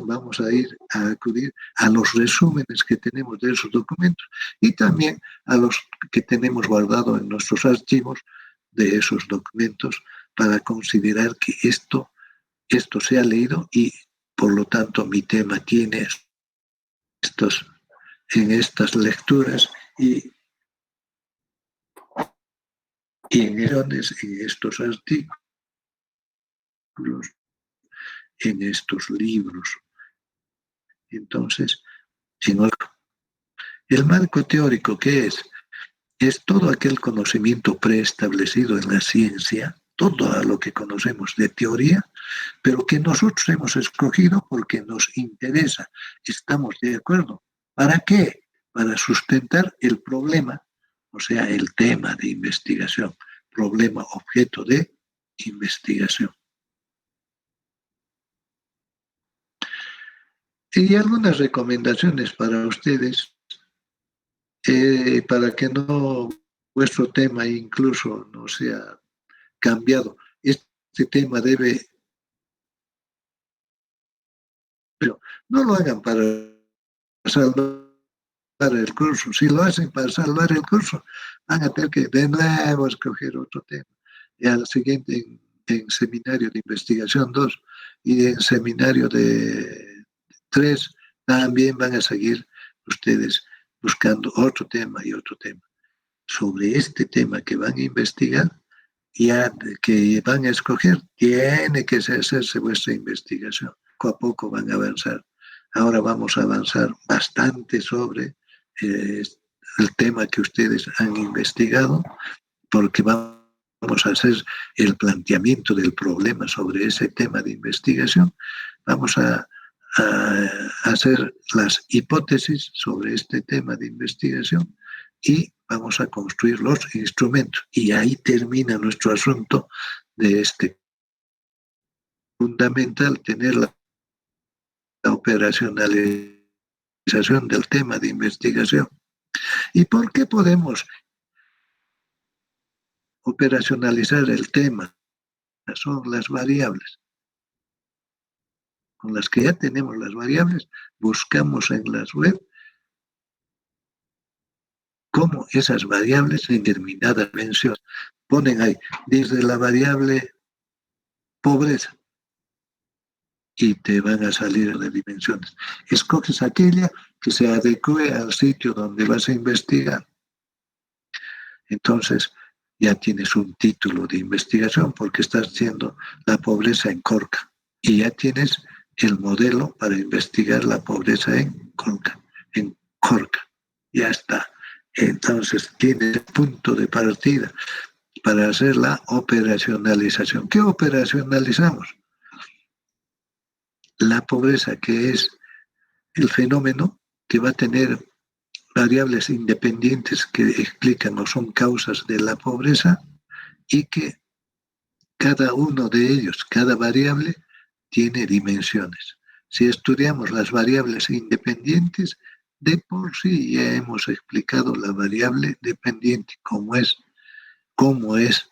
vamos a ir a acudir a los resúmenes que tenemos de esos documentos y también a los que tenemos guardados en nuestros archivos de esos documentos para considerar que esto se ha leído y por lo tanto mi tema tiene en estas lecturas y en estos artículos, en estos libros. Entonces, el marco teórico, ¿qué es? Es todo aquel conocimiento preestablecido en la ciencia, todo lo que conocemos de teoría, pero que nosotros hemos escogido porque nos interesa, estamos de acuerdo. ¿Para qué? Para sustentar el problema, o sea, el tema de investigación, problema objeto de investigación. Y algunas recomendaciones para ustedes, para que no vuestro tema incluso no sea cambiado. Este tema debe, pero no lo hagan para salvar el curso. Si lo hacen para salvar el curso, van a tener que de nuevo escoger otro tema. Y al siguiente en seminario de investigación 2 y en seminario de 3 también van a seguir ustedes buscando otro tema y otro tema. Sobre este tema que van a investigar, ya que van a escoger, tiene que hacerse vuestra investigación. Poco a poco van a avanzar. Ahora vamos a avanzar bastante sobre el tema que ustedes han investigado, porque vamos vamos a hacer el planteamiento del problema sobre ese tema de investigación, vamos a hacer las hipótesis sobre este tema de investigación y vamos a construir los instrumentos. Y ahí termina nuestro asunto de este. Fundamental tener la operacionalización del tema de investigación. ¿Y por qué podemos operacionalizar el tema? Son las variables. Con las que ya tenemos las variables, buscamos en las web cómo esas variables en determinada dimensión. Ponen ahí, desde la variable pobreza, y te van a salir de dimensiones. Escoges aquella que se adecue al sitio donde vas a investigar. Entonces, ya tienes un título de investigación porque estás haciendo la pobreza en Corca. Y ya tienes el modelo para investigar la pobreza en Corca. Ya está. Entonces, tienes el punto de partida para hacer la operacionalización. ¿Qué operacionalizamos? La pobreza, que es el fenómeno que va a tener variables independientes que explican o son causas de la pobreza y que cada uno de ellos, cada variable, tiene dimensiones. Si estudiamos las variables independientes, de por sí ya hemos explicado la variable dependiente, cómo es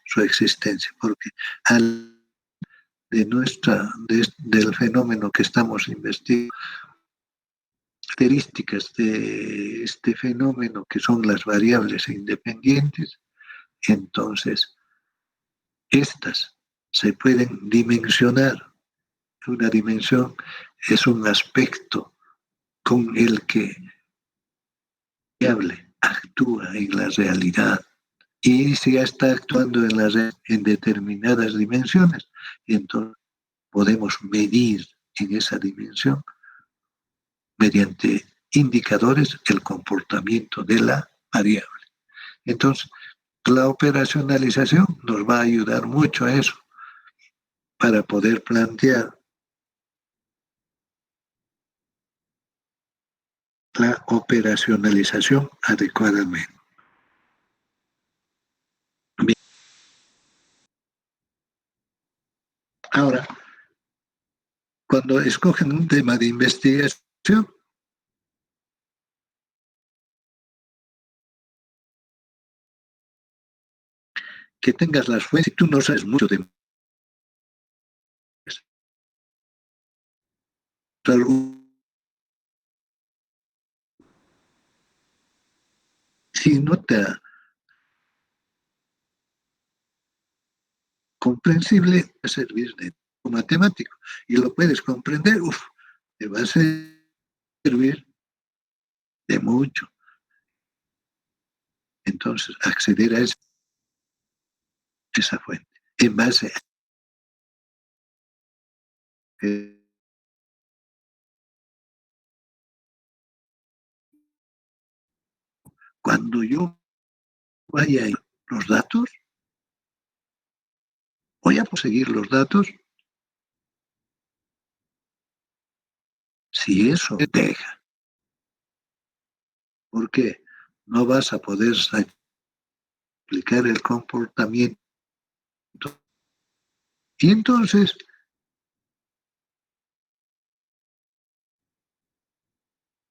su existencia, porque del fenómeno que estamos investigando, características de este fenómeno que son las variables independientes, entonces estas se pueden dimensionar. Una dimensión es un aspecto con el que la variable actúa en la realidad. Y si ya está actuando en determinadas dimensiones, entonces podemos medir en esa dimensión mediante indicadores el comportamiento de la variable. Entonces, la operacionalización nos va a ayudar mucho a eso, para poder plantear la operacionalización adecuadamente. Bien. Ahora, cuando escogen un tema de investigación, que tengas las fuentes, si tú no sabes mucho de si no te comprensible, va a servir de matemático y lo puedes comprender, te va a servir de mucho. Entonces, acceder a esa fuente en base a cuando yo vaya a ir los datos, voy a conseguir los datos si eso te deja. Porque no vas a poder aplicar el comportamiento. Y entonces,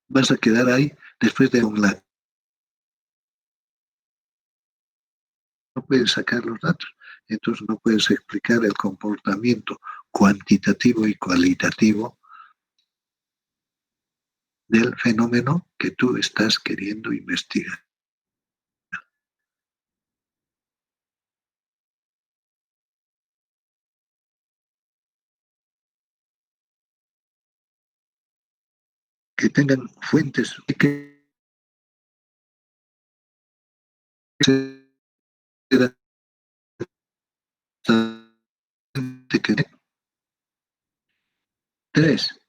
vas a quedar ahí después de un lado. No puedes sacar los datos, entonces no puedes explicar el comportamiento cuantitativo y cualitativo del fenómeno que tú estás queriendo investigar. Que tengan fuentes que Tres,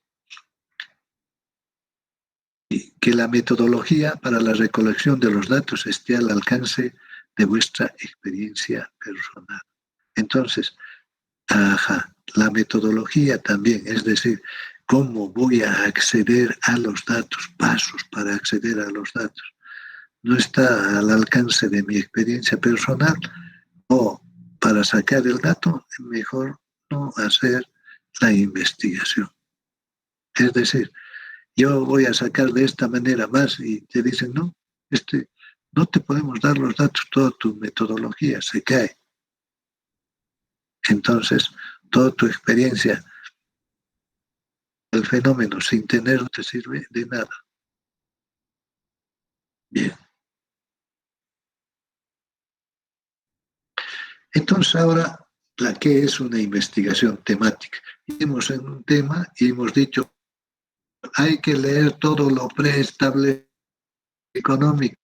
que la metodología para la recolección de los datos esté al alcance de vuestra experiencia personal. Entonces, la metodología también, es decir, cómo voy a acceder a los datos, pasos para acceder a los datos, no está al alcance de mi experiencia personal, o para sacar el dato, mejor no hacer la investigación. Es decir, yo voy a sacar de esta manera más y te dicen, no, no te podemos dar los datos, toda tu metodología se cae. Entonces, toda tu experiencia, el fenómeno sin tener, no te sirve de nada. Bien. Entonces ahora, ¿qué es una investigación temática? Hemos en un tema y hemos dicho, hay que leer todo lo preestablecido económico.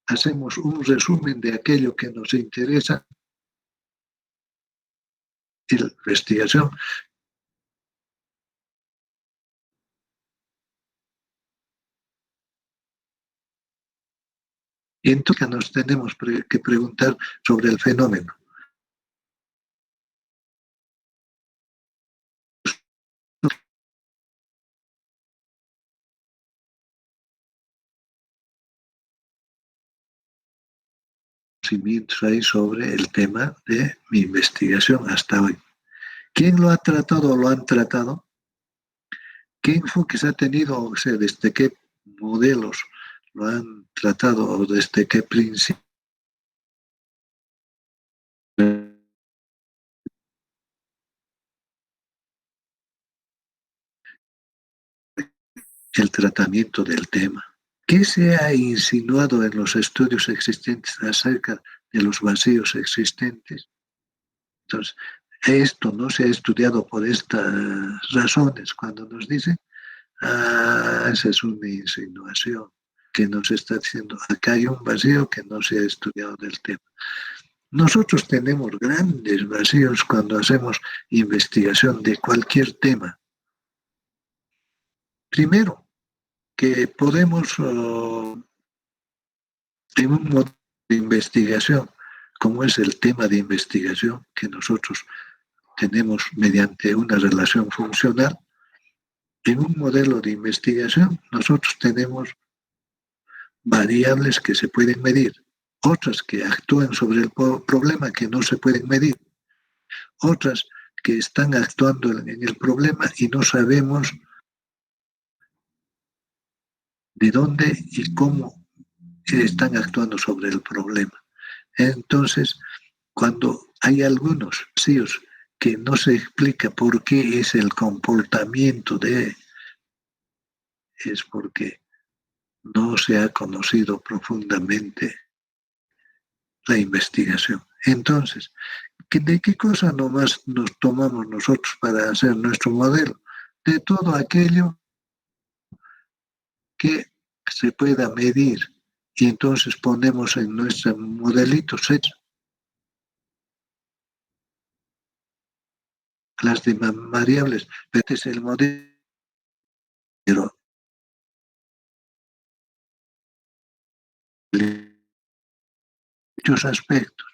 Hacemos un resumen de aquello que nos interesa. Y la investigación y entonces nos tenemos que preguntar sobre el fenómeno. Conocimientos ahí sobre el tema de mi investigación hasta hoy. ¿Quién lo ha tratado o lo han tratado? ¿Qué enfoques ha tenido? O sea, ¿desde qué modelos lo han tratado o desde qué principio? El tratamiento del tema. ¿Qué se ha insinuado en los estudios existentes acerca de los vacíos existentes? Entonces, esto no se ha estudiado por estas razones. Cuando nos dicen, esa es una insinuación que nos está diciendo, acá hay un vacío que no se ha estudiado del tema. Nosotros tenemos grandes vacíos cuando hacemos investigación de cualquier tema. Primero, que podemos, en un modo de investigación, como es el tema de investigación que nosotros tenemos mediante una relación funcional, en un modelo de investigación nosotros tenemos variables que se pueden medir, otras que actúan sobre el problema que no se pueden medir, otras que están actuando en el problema y no sabemos de dónde y cómo están actuando sobre el problema. Entonces, cuando hay algunos vacíos que no se explica por qué es el comportamiento es porque no se ha conocido profundamente la investigación. Entonces, ¿de qué cosa nomás nos tomamos nosotros para hacer nuestro modelo? De todo aquello que se pueda medir. Y entonces ponemos en nuestro modelito sets las demás variables. Este es el modelo. Muchos aspectos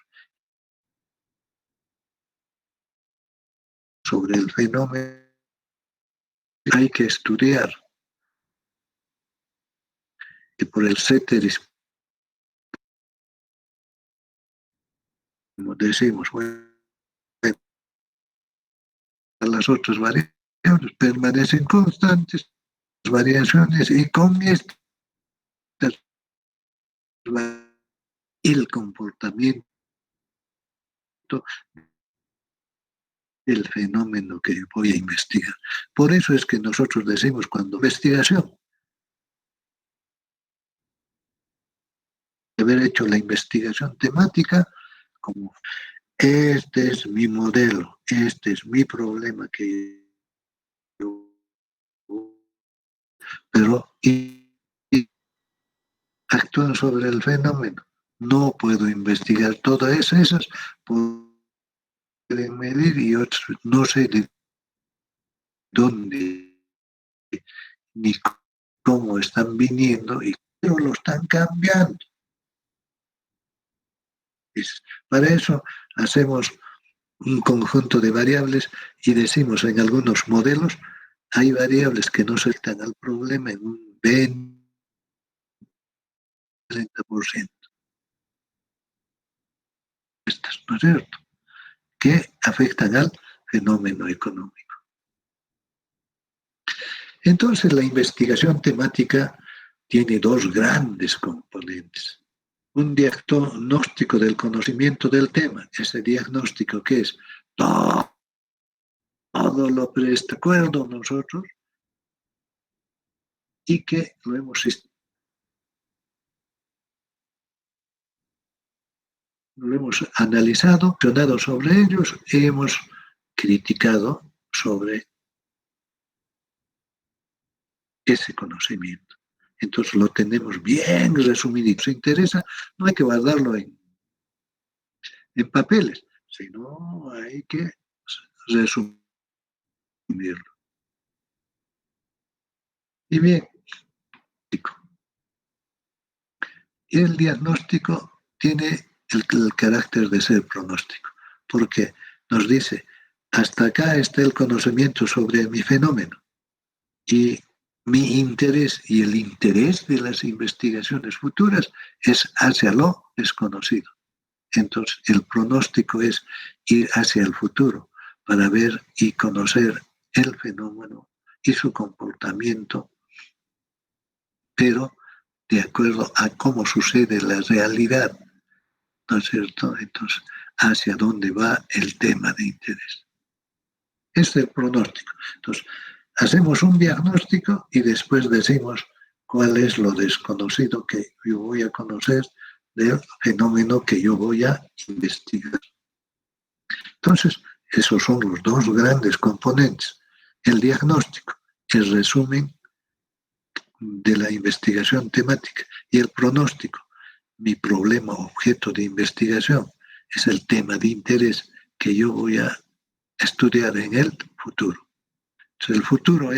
sobre el fenómeno hay que estudiar. Y por el ceteris, como decimos, las otras variables permanecen constantes, las variaciones, y con estas el comportamiento del fenómeno que voy a investigar. Por eso es que nosotros decimos cuando investigación, haber hecho la investigación temática como este es mi modelo, este es mi problema que yo, pero actúan sobre el fenómeno. No puedo investigar todas esas, pueden medir y otras no sé de dónde ni cómo están viniendo, pero lo están cambiando. Para eso hacemos un conjunto de variables y decimos en algunos modelos hay variables que no se afectan al problema en un 20-30%. Estas, ¿no es cierto? Que afectan al fenómeno económico. Entonces, la investigación temática tiene dos grandes componentes. Un diagnóstico del conocimiento del tema, ese diagnóstico que es todo lo de acuerdo nosotros y que lo hemos analizado, accionado sobre ellos y hemos criticado sobre ese conocimiento. Entonces lo tenemos bien resumido. Si interesa, no hay que guardarlo en papeles, sino hay que resumirlo. Y bien, el diagnóstico tiene el carácter de ser pronóstico, porque nos dice, hasta acá está el conocimiento sobre mi fenómeno y mi interés y el interés de las investigaciones futuras es hacia lo desconocido. Entonces, el pronóstico es ir hacia el futuro para ver y conocer el fenómeno y su comportamiento, pero de acuerdo a cómo sucede la realidad, ¿no es cierto? Entonces, hacia dónde va el tema de interés. Este es el pronóstico. Entonces, hacemos un diagnóstico y después decimos cuál es lo desconocido que yo voy a conocer del fenómeno que yo voy a investigar. Entonces, esos son los dos grandes componentes. El diagnóstico, el resumen de la investigación temática, y el pronóstico, mi problema objeto de investigación, es el tema de interés que yo voy a estudiar en el futuro. Entonces, el futuro,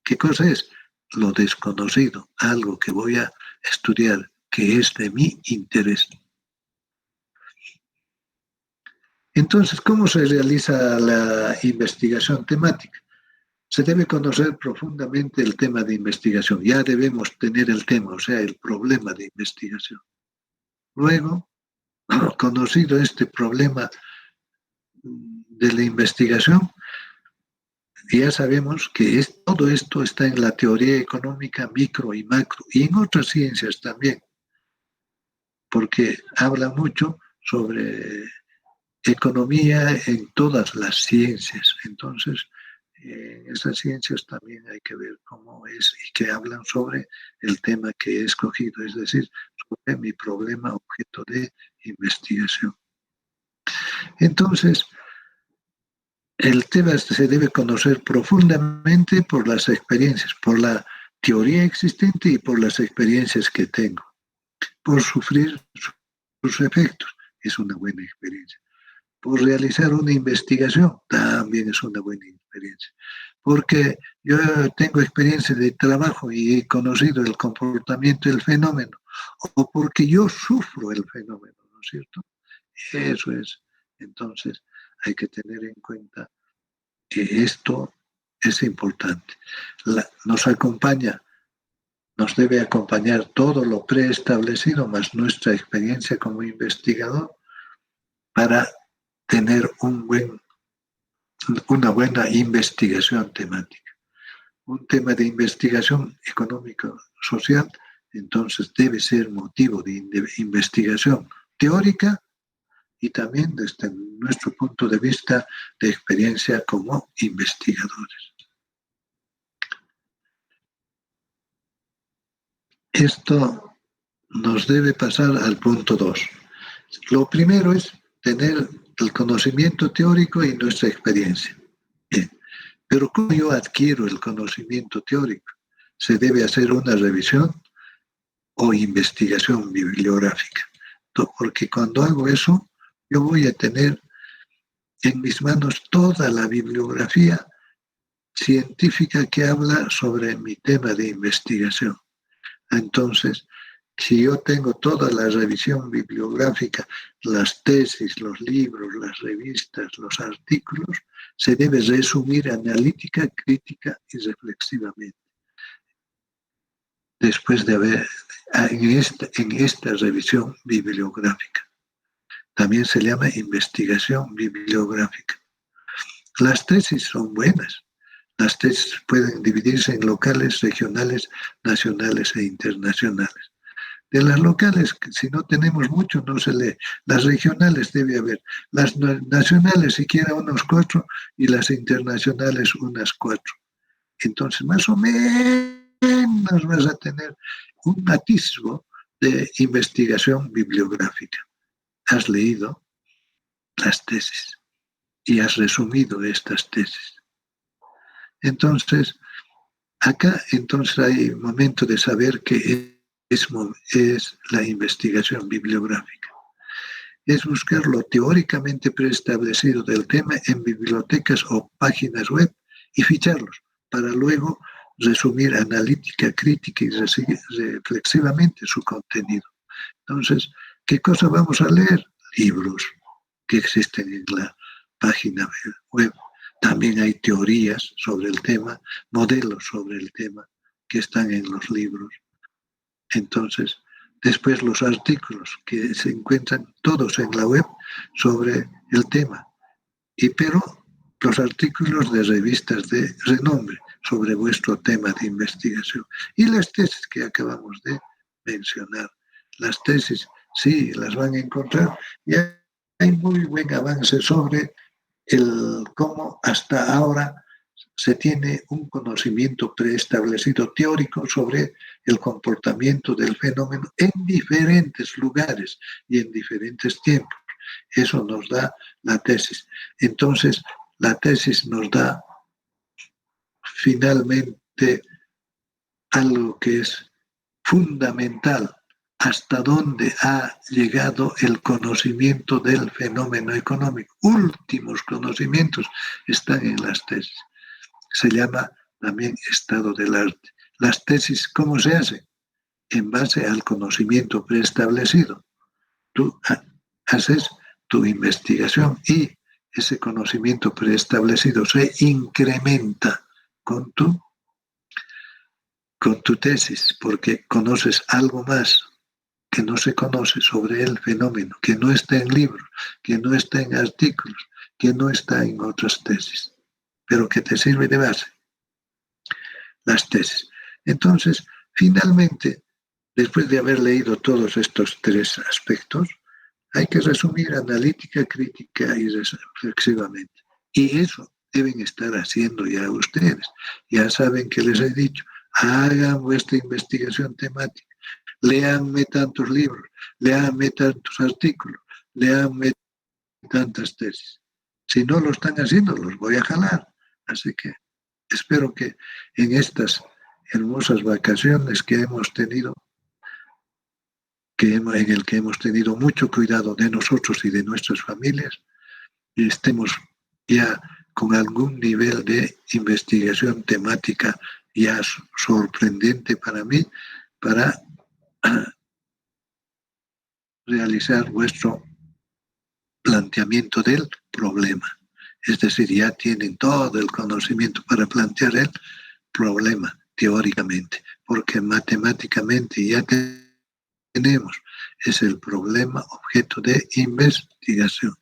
¿qué cosa es? Lo desconocido, algo que voy a estudiar, que es de mi interés. Entonces, ¿cómo se realiza la investigación temática? Se debe conocer profundamente el tema de investigación. Ya debemos tener el tema, o sea, el problema de investigación. Luego, conocido este problema de la investigación, ya sabemos que todo esto está en la teoría económica micro y macro, y en otras ciencias también, porque habla mucho sobre economía en todas las ciencias. Entonces, en esas ciencias también hay que ver cómo es y que hablan sobre el tema que he escogido, es decir, sobre mi problema objeto de investigación. Entonces, el tema se debe conocer profundamente por las experiencias, por la teoría existente y por las experiencias que tengo. Por sufrir sus efectos, es una buena experiencia. Por realizar una investigación, también es una buena experiencia. Porque yo tengo experiencia de trabajo y he conocido el comportamiento del fenómeno, o porque yo sufro el fenómeno, ¿no es cierto? Eso es. Entonces, hay que tener en cuenta que esto es importante. Nos debe acompañar todo lo preestablecido, más nuestra experiencia como investigador, para tener una buena investigación temática. Un tema de investigación económico-social, entonces debe ser motivo de investigación teórica y también desde nuestro punto de vista de experiencia como investigadores. Esto nos debe pasar al punto 2. Lo primero es tener el conocimiento teórico y nuestra experiencia. Bien, pero ¿cómo yo adquiero el conocimiento teórico? Se debe hacer una revisión o investigación bibliográfica, porque cuando hago eso, yo voy a tener en mis manos toda la bibliografía científica que habla sobre mi tema de investigación. Entonces, Si yo tengo toda la revisión bibliográfica, las tesis, los libros, las revistas, los artículos, se debe resumir analítica, crítica y reflexivamente. Después de haber, en esta revisión bibliográfica. También se llama investigación bibliográfica. Las tesis son buenas. Las tesis pueden dividirse en locales, regionales, nacionales e internacionales. De las locales, si no tenemos mucho, no se lee. Las regionales debe haber. Las nacionales, siquiera unos 4, y las internacionales unas 4. Entonces, más o menos vas a tener un atisbo de investigación bibliográfica. Has leído las tesis y has resumido estas tesis. Entonces, acá hay momento de saber qué es la investigación bibliográfica. Es buscar lo teóricamente preestablecido del tema en bibliotecas o páginas web y ficharlos, para luego resumir analítica, crítica y reflexivamente su contenido. Entonces, ¿qué cosa vamos a leer? Libros que existen en la página web. También hay teorías sobre el tema, modelos sobre el tema que están en los libros. Entonces, después los artículos que se encuentran todos en la web sobre el tema. Pero los artículos de revistas de renombre sobre vuestro tema de investigación. Y las tesis que acabamos de mencionar. Las tesis, sí, las van a encontrar. Y hay muy buen avance sobre cómo hasta ahora se tiene un conocimiento preestablecido teórico sobre el comportamiento del fenómeno en diferentes lugares y en diferentes tiempos. Eso nos da la tesis. Entonces, la tesis nos da finalmente algo que es fundamental, hasta dónde ha llegado el conocimiento del fenómeno económico. Últimos conocimientos están en las tesis. Se llama también estado del arte. Las tesis, ¿cómo se hacen? En base al conocimiento preestablecido. Tú haces tu investigación y ese conocimiento preestablecido se incrementa con tu tesis, porque conoces algo más que no se conoce sobre el fenómeno, que no está en libros, que no está en artículos, que no está en otras tesis, pero que te sirve de base. Las tesis. Entonces, finalmente, después de haber leído todos estos 3 aspectos, hay que resumir analítica, crítica y reflexivamente. Y eso deben estar haciendo ya ustedes. Ya saben que les he dicho, hagan vuestra investigación temática, léanme tantos libros, léanme tantos artículos, léanme tantas tesis. Si no lo están haciendo, los voy a jalar. Así que espero que en estas hermosas vacaciones que hemos tenido, en el que hemos tenido mucho cuidado de nosotros y de nuestras familias, estemos ya con algún nivel de investigación temática ya sorprendente para mí, para realizar vuestro planteamiento del problema. Es decir, ya tienen todo el conocimiento para plantear el problema teóricamente, porque matemáticamente ya tenemos, es el problema objeto de investigación.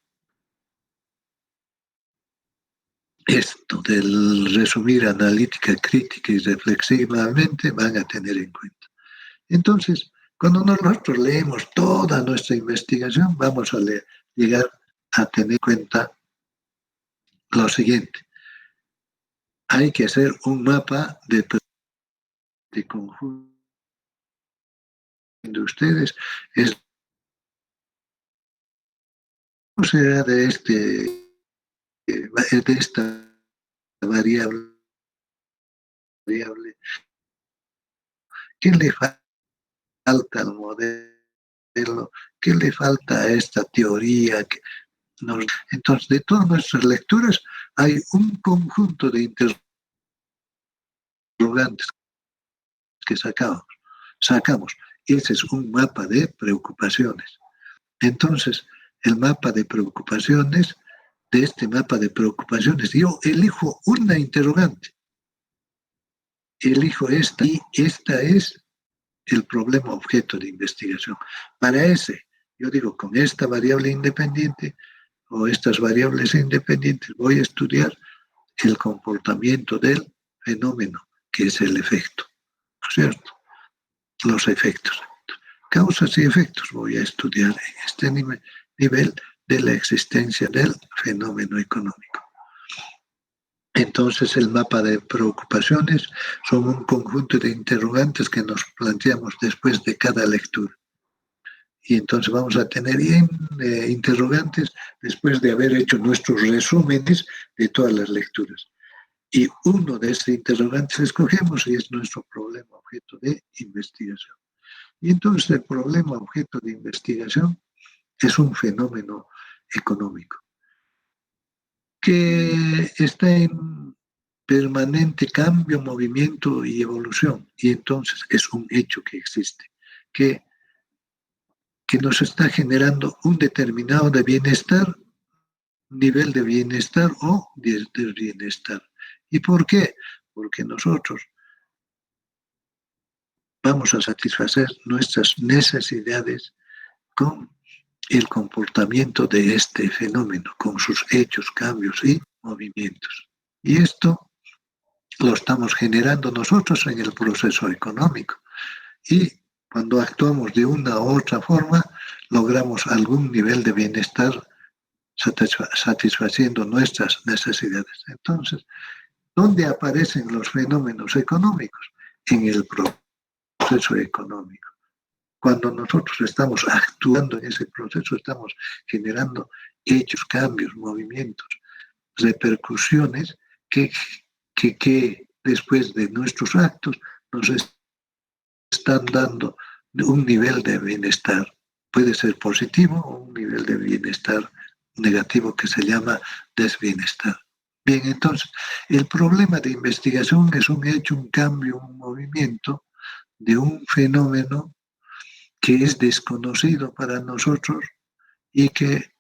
Esto del resumir analítica, crítica y reflexivamente van a tener en cuenta. Entonces, cuando nosotros leemos toda nuestra investigación, vamos a llegar a tener en cuenta lo siguiente. Hay que hacer un mapa de conjunto de ustedes. ¿Cómo será de esta variable? ¿Qué le falta al modelo? ¿Qué le falta a esta teoría? Entonces, de todas nuestras lecturas hay un conjunto de interrogantes que sacamos Ese es un mapa de preocupaciones. Entonces, el mapa de preocupaciones, de este mapa de preocupaciones, yo elijo una interrogante. Elijo esta y esta es el problema objeto de investigación. Para ese, yo digo, con esta variable independiente o estas variables independientes voy a estudiar el comportamiento del fenómeno, que es el efecto, ¿no es cierto? Los efectos. Causas y efectos voy a estudiar en este nivel de la existencia del fenómeno económico. Entonces, el mapa de preocupaciones son un conjunto de interrogantes que nos planteamos después de cada lectura. Y entonces vamos a tener interrogantes después de haber hecho nuestros resúmenes de todas las lecturas. Y uno de estos interrogantes escogemos y es nuestro problema objeto de investigación. Y entonces el problema objeto de investigación es un fenómeno económico que está en permanente cambio, movimiento y evolución. Y entonces es un hecho que existe, que nos está generando un determinado de bienestar, nivel de bienestar o de bienestar. ¿Y por qué? Porque nosotros vamos a satisfacer nuestras necesidades con el comportamiento de este fenómeno, con sus hechos, cambios y movimientos. Y esto lo estamos generando nosotros en el proceso económico. Y cuando actuamos de una u otra forma, logramos algún nivel de bienestar satisfaciendo nuestras necesidades. Entonces, ¿dónde aparecen los fenómenos económicos? En el proceso económico. Cuando nosotros estamos actuando en ese proceso, estamos generando hechos, cambios, movimientos, repercusiones que después de nuestros actos nos están dando un nivel de bienestar. Puede ser positivo o un nivel de bienestar negativo que se llama desbienestar. Bien, entonces, el problema de investigación es un hecho, un cambio, un movimiento de un fenómeno que es desconocido para nosotros y que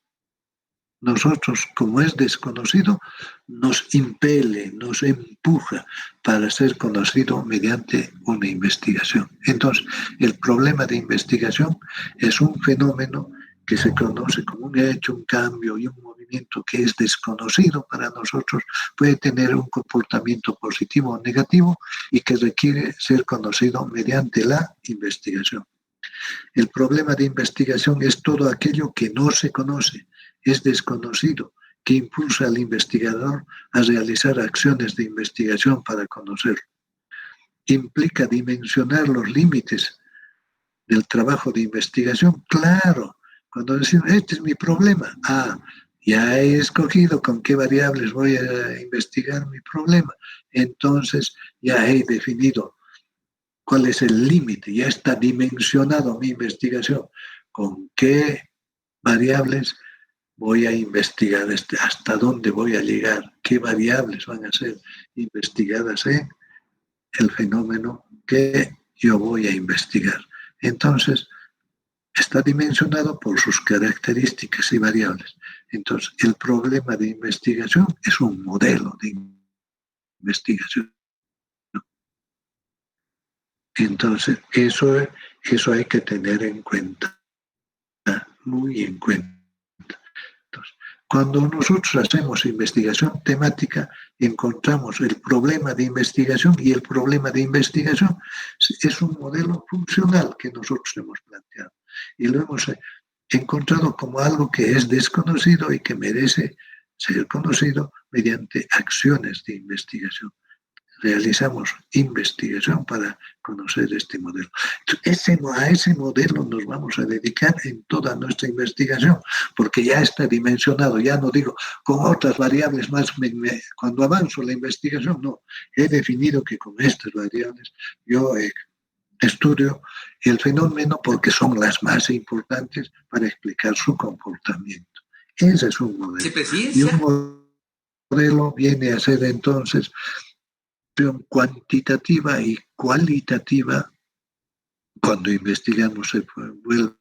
nosotros, como es desconocido, nos impele, nos empuja para ser conocido mediante una investigación. Entonces, el problema de investigación es un fenómeno que se conoce como un hecho, un cambio y un movimiento que es desconocido para nosotros, puede tener un comportamiento positivo o negativo y que requiere ser conocido mediante la investigación. El problema de investigación es todo aquello que no se conoce, es desconocido, que impulsa al investigador a realizar acciones de investigación para conocerlo. Implica dimensionar los límites del trabajo de investigación. Claro, cuando decimos, este es mi problema, ya he escogido con qué variables voy a investigar mi problema, entonces ya he definido cuál es el límite, ya está dimensionado mi investigación, con qué variables voy a investigar, hasta dónde voy a llegar, qué variables van a ser investigadas en el fenómeno que yo voy a investigar. Entonces, está dimensionado por sus características y variables. Entonces, el problema de investigación es un modelo de investigación. Entonces, eso hay que tener en cuenta, muy en cuenta. Entonces, cuando nosotros hacemos investigación temática, encontramos el problema de investigación y el problema de investigación es un modelo funcional que nosotros hemos planteado y lo hemos encontrado como algo que es desconocido y que merece ser conocido mediante acciones de investigación. Realizamos investigación para conocer este modelo. A ese modelo nos vamos a dedicar en toda nuestra investigación, porque ya está dimensionado, ya no digo con otras variables más, cuando avanzo la investigación, no, he definido que con estas variables yo estudio el fenómeno porque son las más importantes para explicar su comportamiento. Ese es un modelo. Y un modelo viene a ser entonces cuantitativa y cualitativa cuando investigamos se vuelve,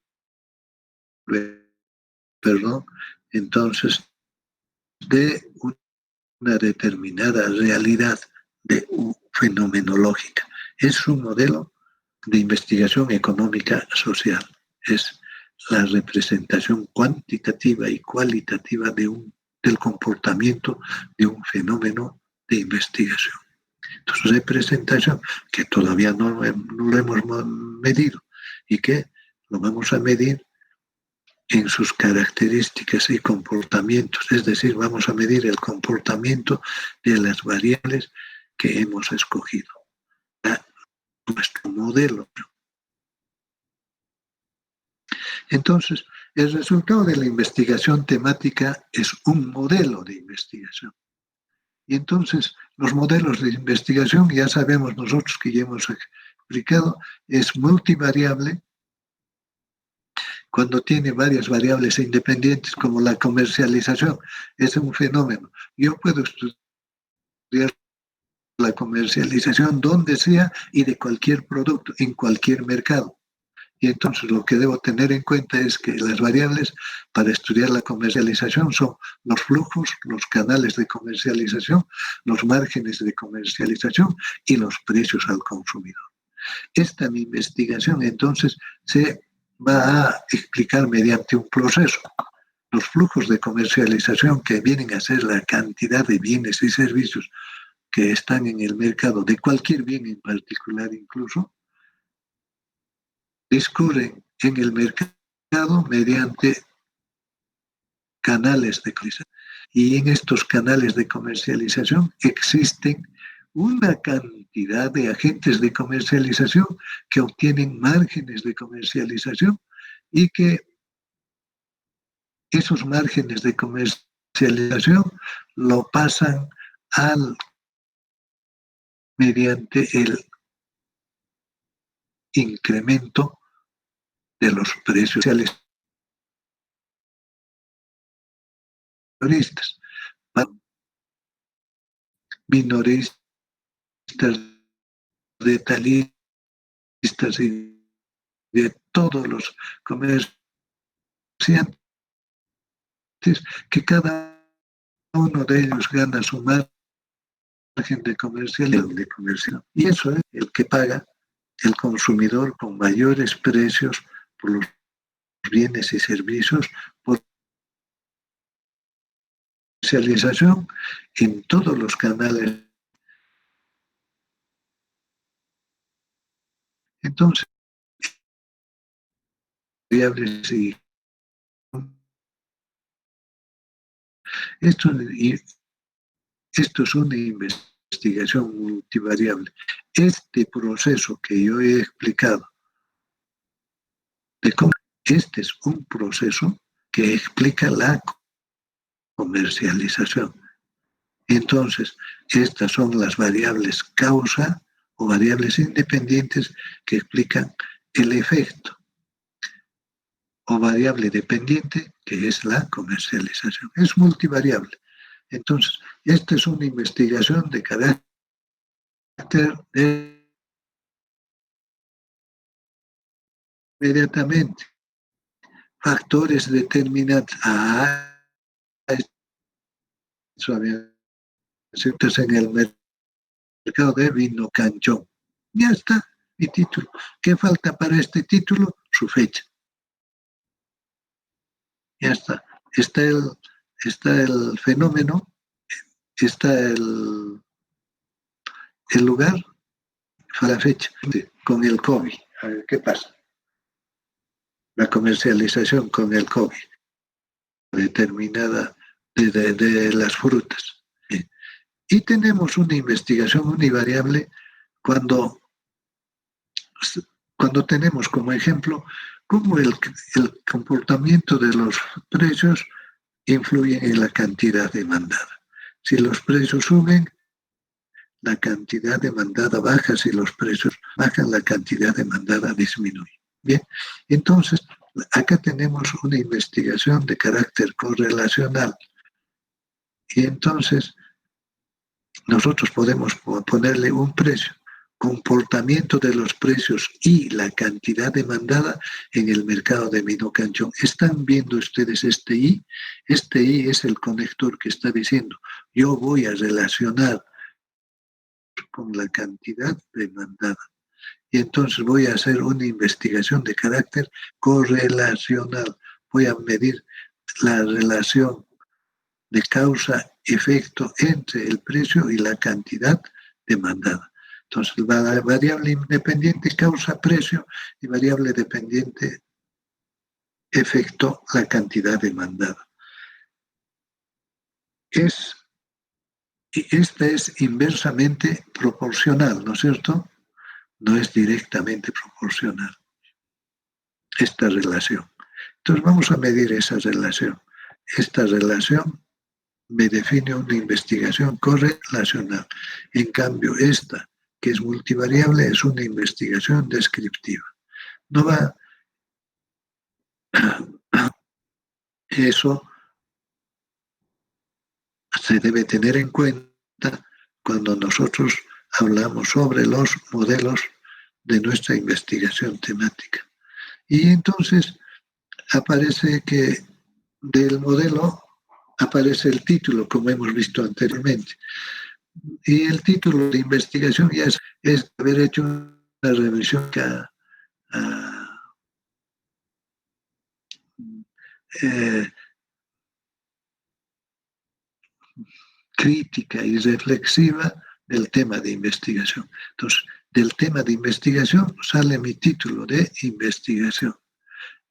entonces, de una determinada realidad fenomenológica. Es un modelo de investigación económica social. Es la representación cuantitativa y cualitativa del comportamiento de un fenómeno de investigación. Entonces, representación que todavía no lo hemos medido y que lo vamos a medir en sus características y comportamientos, es decir, vamos a medir el comportamiento de las variables que hemos escogido. Nuestro modelo. Entonces, el resultado de la investigación temática es un modelo de investigación. Y entonces, los modelos de investigación, ya sabemos nosotros que ya hemos explicado, es multivariable cuando tiene varias variables independientes, como la comercialización. Es un fenómeno. Yo puedo estudiar la comercialización donde sea y de cualquier producto, en cualquier mercado. Y entonces lo que debo tener en cuenta es que las variables para estudiar la comercialización son los flujos, los canales de comercialización, los márgenes de comercialización y los precios al consumidor. Esta investigación entonces se va a explicar mediante un proceso. Los flujos de comercialización, que vienen a ser la cantidad de bienes y servicios que están en el mercado, de cualquier bien en particular incluso, discurren en el mercado mediante canales de comercialización. Y en estos canales de comercialización existen una cantidad de agentes de comercialización que obtienen márgenes de comercialización y que esos márgenes de comercialización lo pasan mediante el incremento de los precios minoristas. Minoristas, detallistas y de todos los comerciantes, que cada uno de ellos gana su margen de comercialización. Y eso es el que paga el consumidor con mayores precios por los bienes y servicios, por comercialización en todos los canales. Entonces, variables y esto es una investigación multivariable. Este proceso que yo he explicado, este es un proceso que explica la comercialización. Entonces, estas son las variables causa o variables independientes que explican el efecto, o variable dependiente, que es la comercialización. Es multivariable. Entonces, esta es una investigación de carácter inmediatamente. Factores determinantes. En el mercado de vino canchón. Ya está mi título. ¿Qué falta para este título? Su fecha. Ya está. Está el fenómeno, está el lugar, la fecha, con el COVID. A ver, ¿qué pasa? La comercialización con el COVID determinada de las frutas. Y tenemos una investigación univariable cuando tenemos como ejemplo cómo el comportamiento de los precios influye en la cantidad demandada. Si los precios suben, la cantidad demandada baja. Si los precios bajan, la cantidad demandada disminuye. Bien, entonces acá tenemos una investigación de carácter correlacional. Y entonces nosotros podemos ponerle un precio. comportamiento de los precios y la cantidad demandada en el mercado de vino canchón. ¿Están viendo ustedes este I? Este I es el conector que está diciendo, yo voy a relacionar con la cantidad demandada. Y entonces voy a hacer una investigación de carácter correlacional. Voy a medir la relación de causa-efecto entre el precio y la cantidad demandada. Entonces, la variable independiente causa-precio y variable dependiente efecto la cantidad demandada. Esta es inversamente proporcional, ¿no es cierto? No es directamente proporcional esta relación. Entonces vamos a medir esa relación. Esta relación me define una investigación correlacional. En cambio, esta, que es multivariable, es una investigación descriptiva. No va... Eso se debe tener en cuenta cuando nosotros hablamos sobre los modelos de nuestra investigación temática. Y entonces aparece que del modelo aparece el título, como hemos visto anteriormente. Y el título de investigación ya es haber hecho una revisión crítica y reflexiva del tema de investigación. Entonces, del tema de investigación sale mi título de investigación.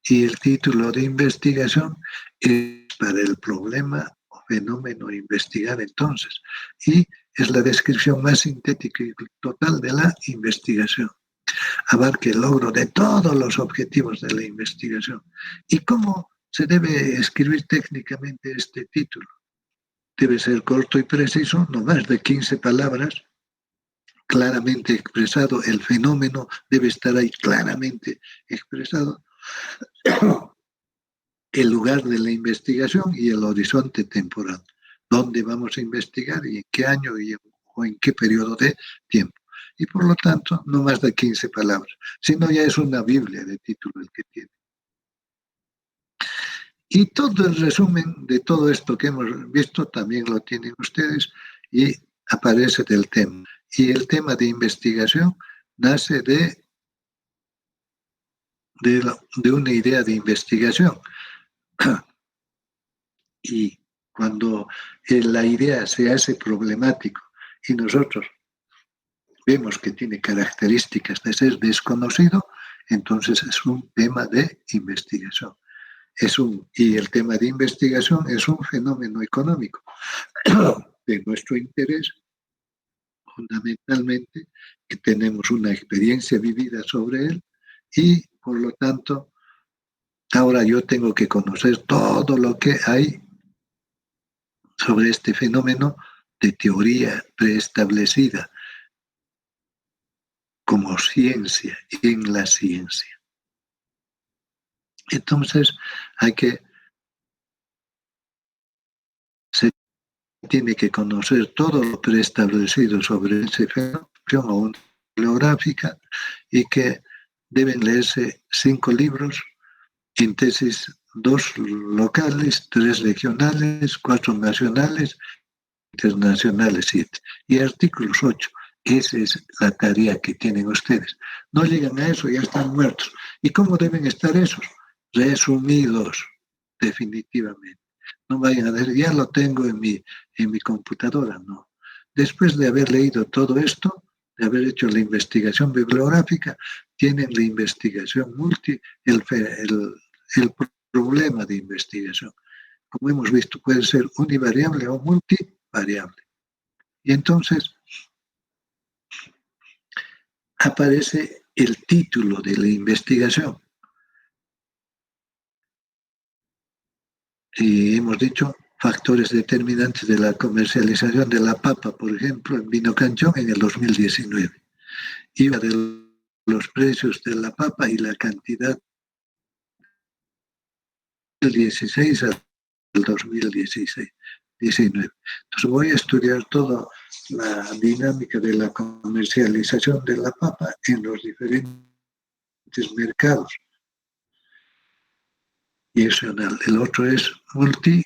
Y el título de investigación es para el problema o fenómeno a investigar entonces. Y es la descripción más sintética y total de la investigación. Abarca el logro de todos los objetivos de la investigación. ¿Y cómo se debe escribir técnicamente este título? Debe ser corto y preciso, no más de 15 palabras, claramente expresado. El fenómeno debe estar ahí claramente expresado. El lugar de la investigación y el horizonte temporal. ¿Dónde vamos a investigar y en qué año o en qué periodo de tiempo? Y por lo tanto, no más de 15 palabras. Si no, ya es una Biblia de título el que tiene. Y todo el resumen de todo esto que hemos visto también lo tienen ustedes y aparece del tema. Y el tema de investigación nace de una idea de investigación. Y cuando la idea se hace problemático y nosotros vemos que tiene características de ser desconocido, entonces es un tema de investigación. Y el tema de investigación es un fenómeno económico de nuestro interés, fundamentalmente, que tenemos una experiencia vivida sobre él y, por lo tanto, ahora yo tengo que conocer todo lo que hay sobre este fenómeno de teoría preestablecida como ciencia en la ciencia. Entonces, se tiene que conocer todo lo preestablecido sobre ese fenómeno bibliográfica y que deben leerse 5 libros, en tesis 2 locales, 3 regionales, 4 nacionales, internacionales 7 y artículos 8. Esa es la tarea que tienen ustedes. No llegan a eso, ya están muertos. ¿Y cómo deben estar esos? Resumidos, definitivamente. No vayan a decir, ya lo tengo en mi computadora, no. Después de haber leído todo esto, de haber hecho la investigación bibliográfica, tienen la investigación el problema de investigación. Como hemos visto, puede ser univariable o multivariable. Y entonces aparece el título de la investigación. Y hemos dicho factores determinantes de la comercialización de la papa, por ejemplo, en vino canchón en el 2019. Iba de los precios de la papa y la cantidad del 16 al 2019. Entonces voy a estudiar todo la dinámica de la comercialización de la papa en los diferentes mercados. Y eso, el otro es multivariable.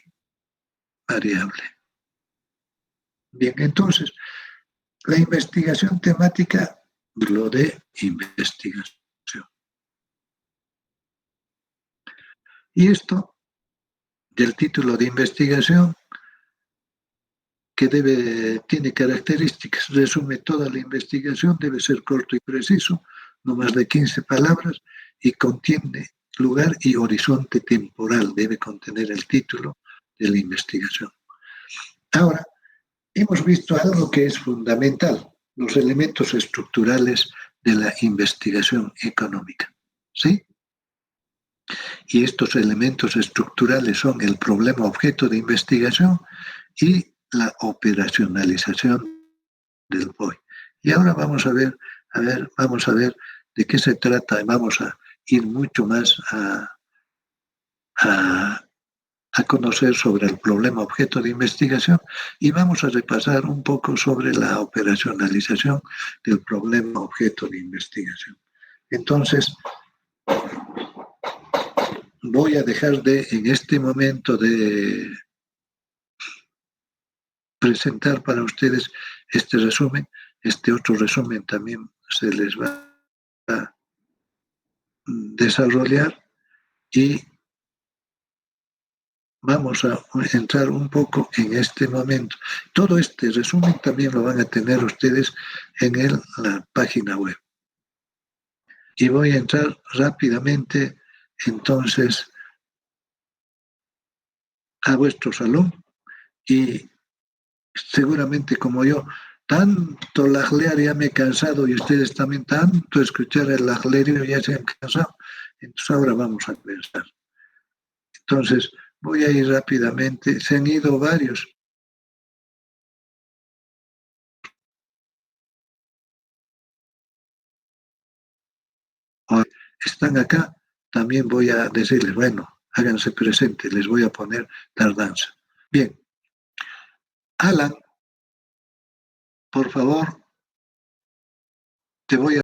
Bien, entonces, la investigación temática, lo de investigación. Y esto, del título de investigación, que tiene características, resume toda la investigación, debe ser corto y preciso, no más de 15 palabras, y contiene lugar y horizonte temporal, debe contener el título de la investigación. Ahora, hemos visto algo que es fundamental, los elementos estructurales de la investigación económica, ¿sí? Y estos elementos estructurales son el problema objeto de investigación y la operacionalización del POI. Y ahora vamos a ver de qué se trata y vamos a ir mucho más a conocer sobre el problema objeto de investigación y vamos a repasar un poco sobre la operacionalización del problema objeto de investigación. Entonces, voy a dejar en este momento de presentar para ustedes este resumen. Este otro resumen también se les va a desarrollar y vamos a entrar un poco en este momento. Todo este resumen también lo van a tener ustedes en la página web. Y voy a entrar rápidamente entonces a vuestro salón y seguramente como yo, tanto lajlear ya me he cansado y ustedes también tanto escuchar el lajlerio ya se han cansado. Entonces ahora vamos a pensar. Entonces voy a ir rápidamente. Se han ido varios. Están acá. También voy a decirles, bueno, háganse presentes. Les voy a poner tardanza. Bien. Alan, por favor, te voy a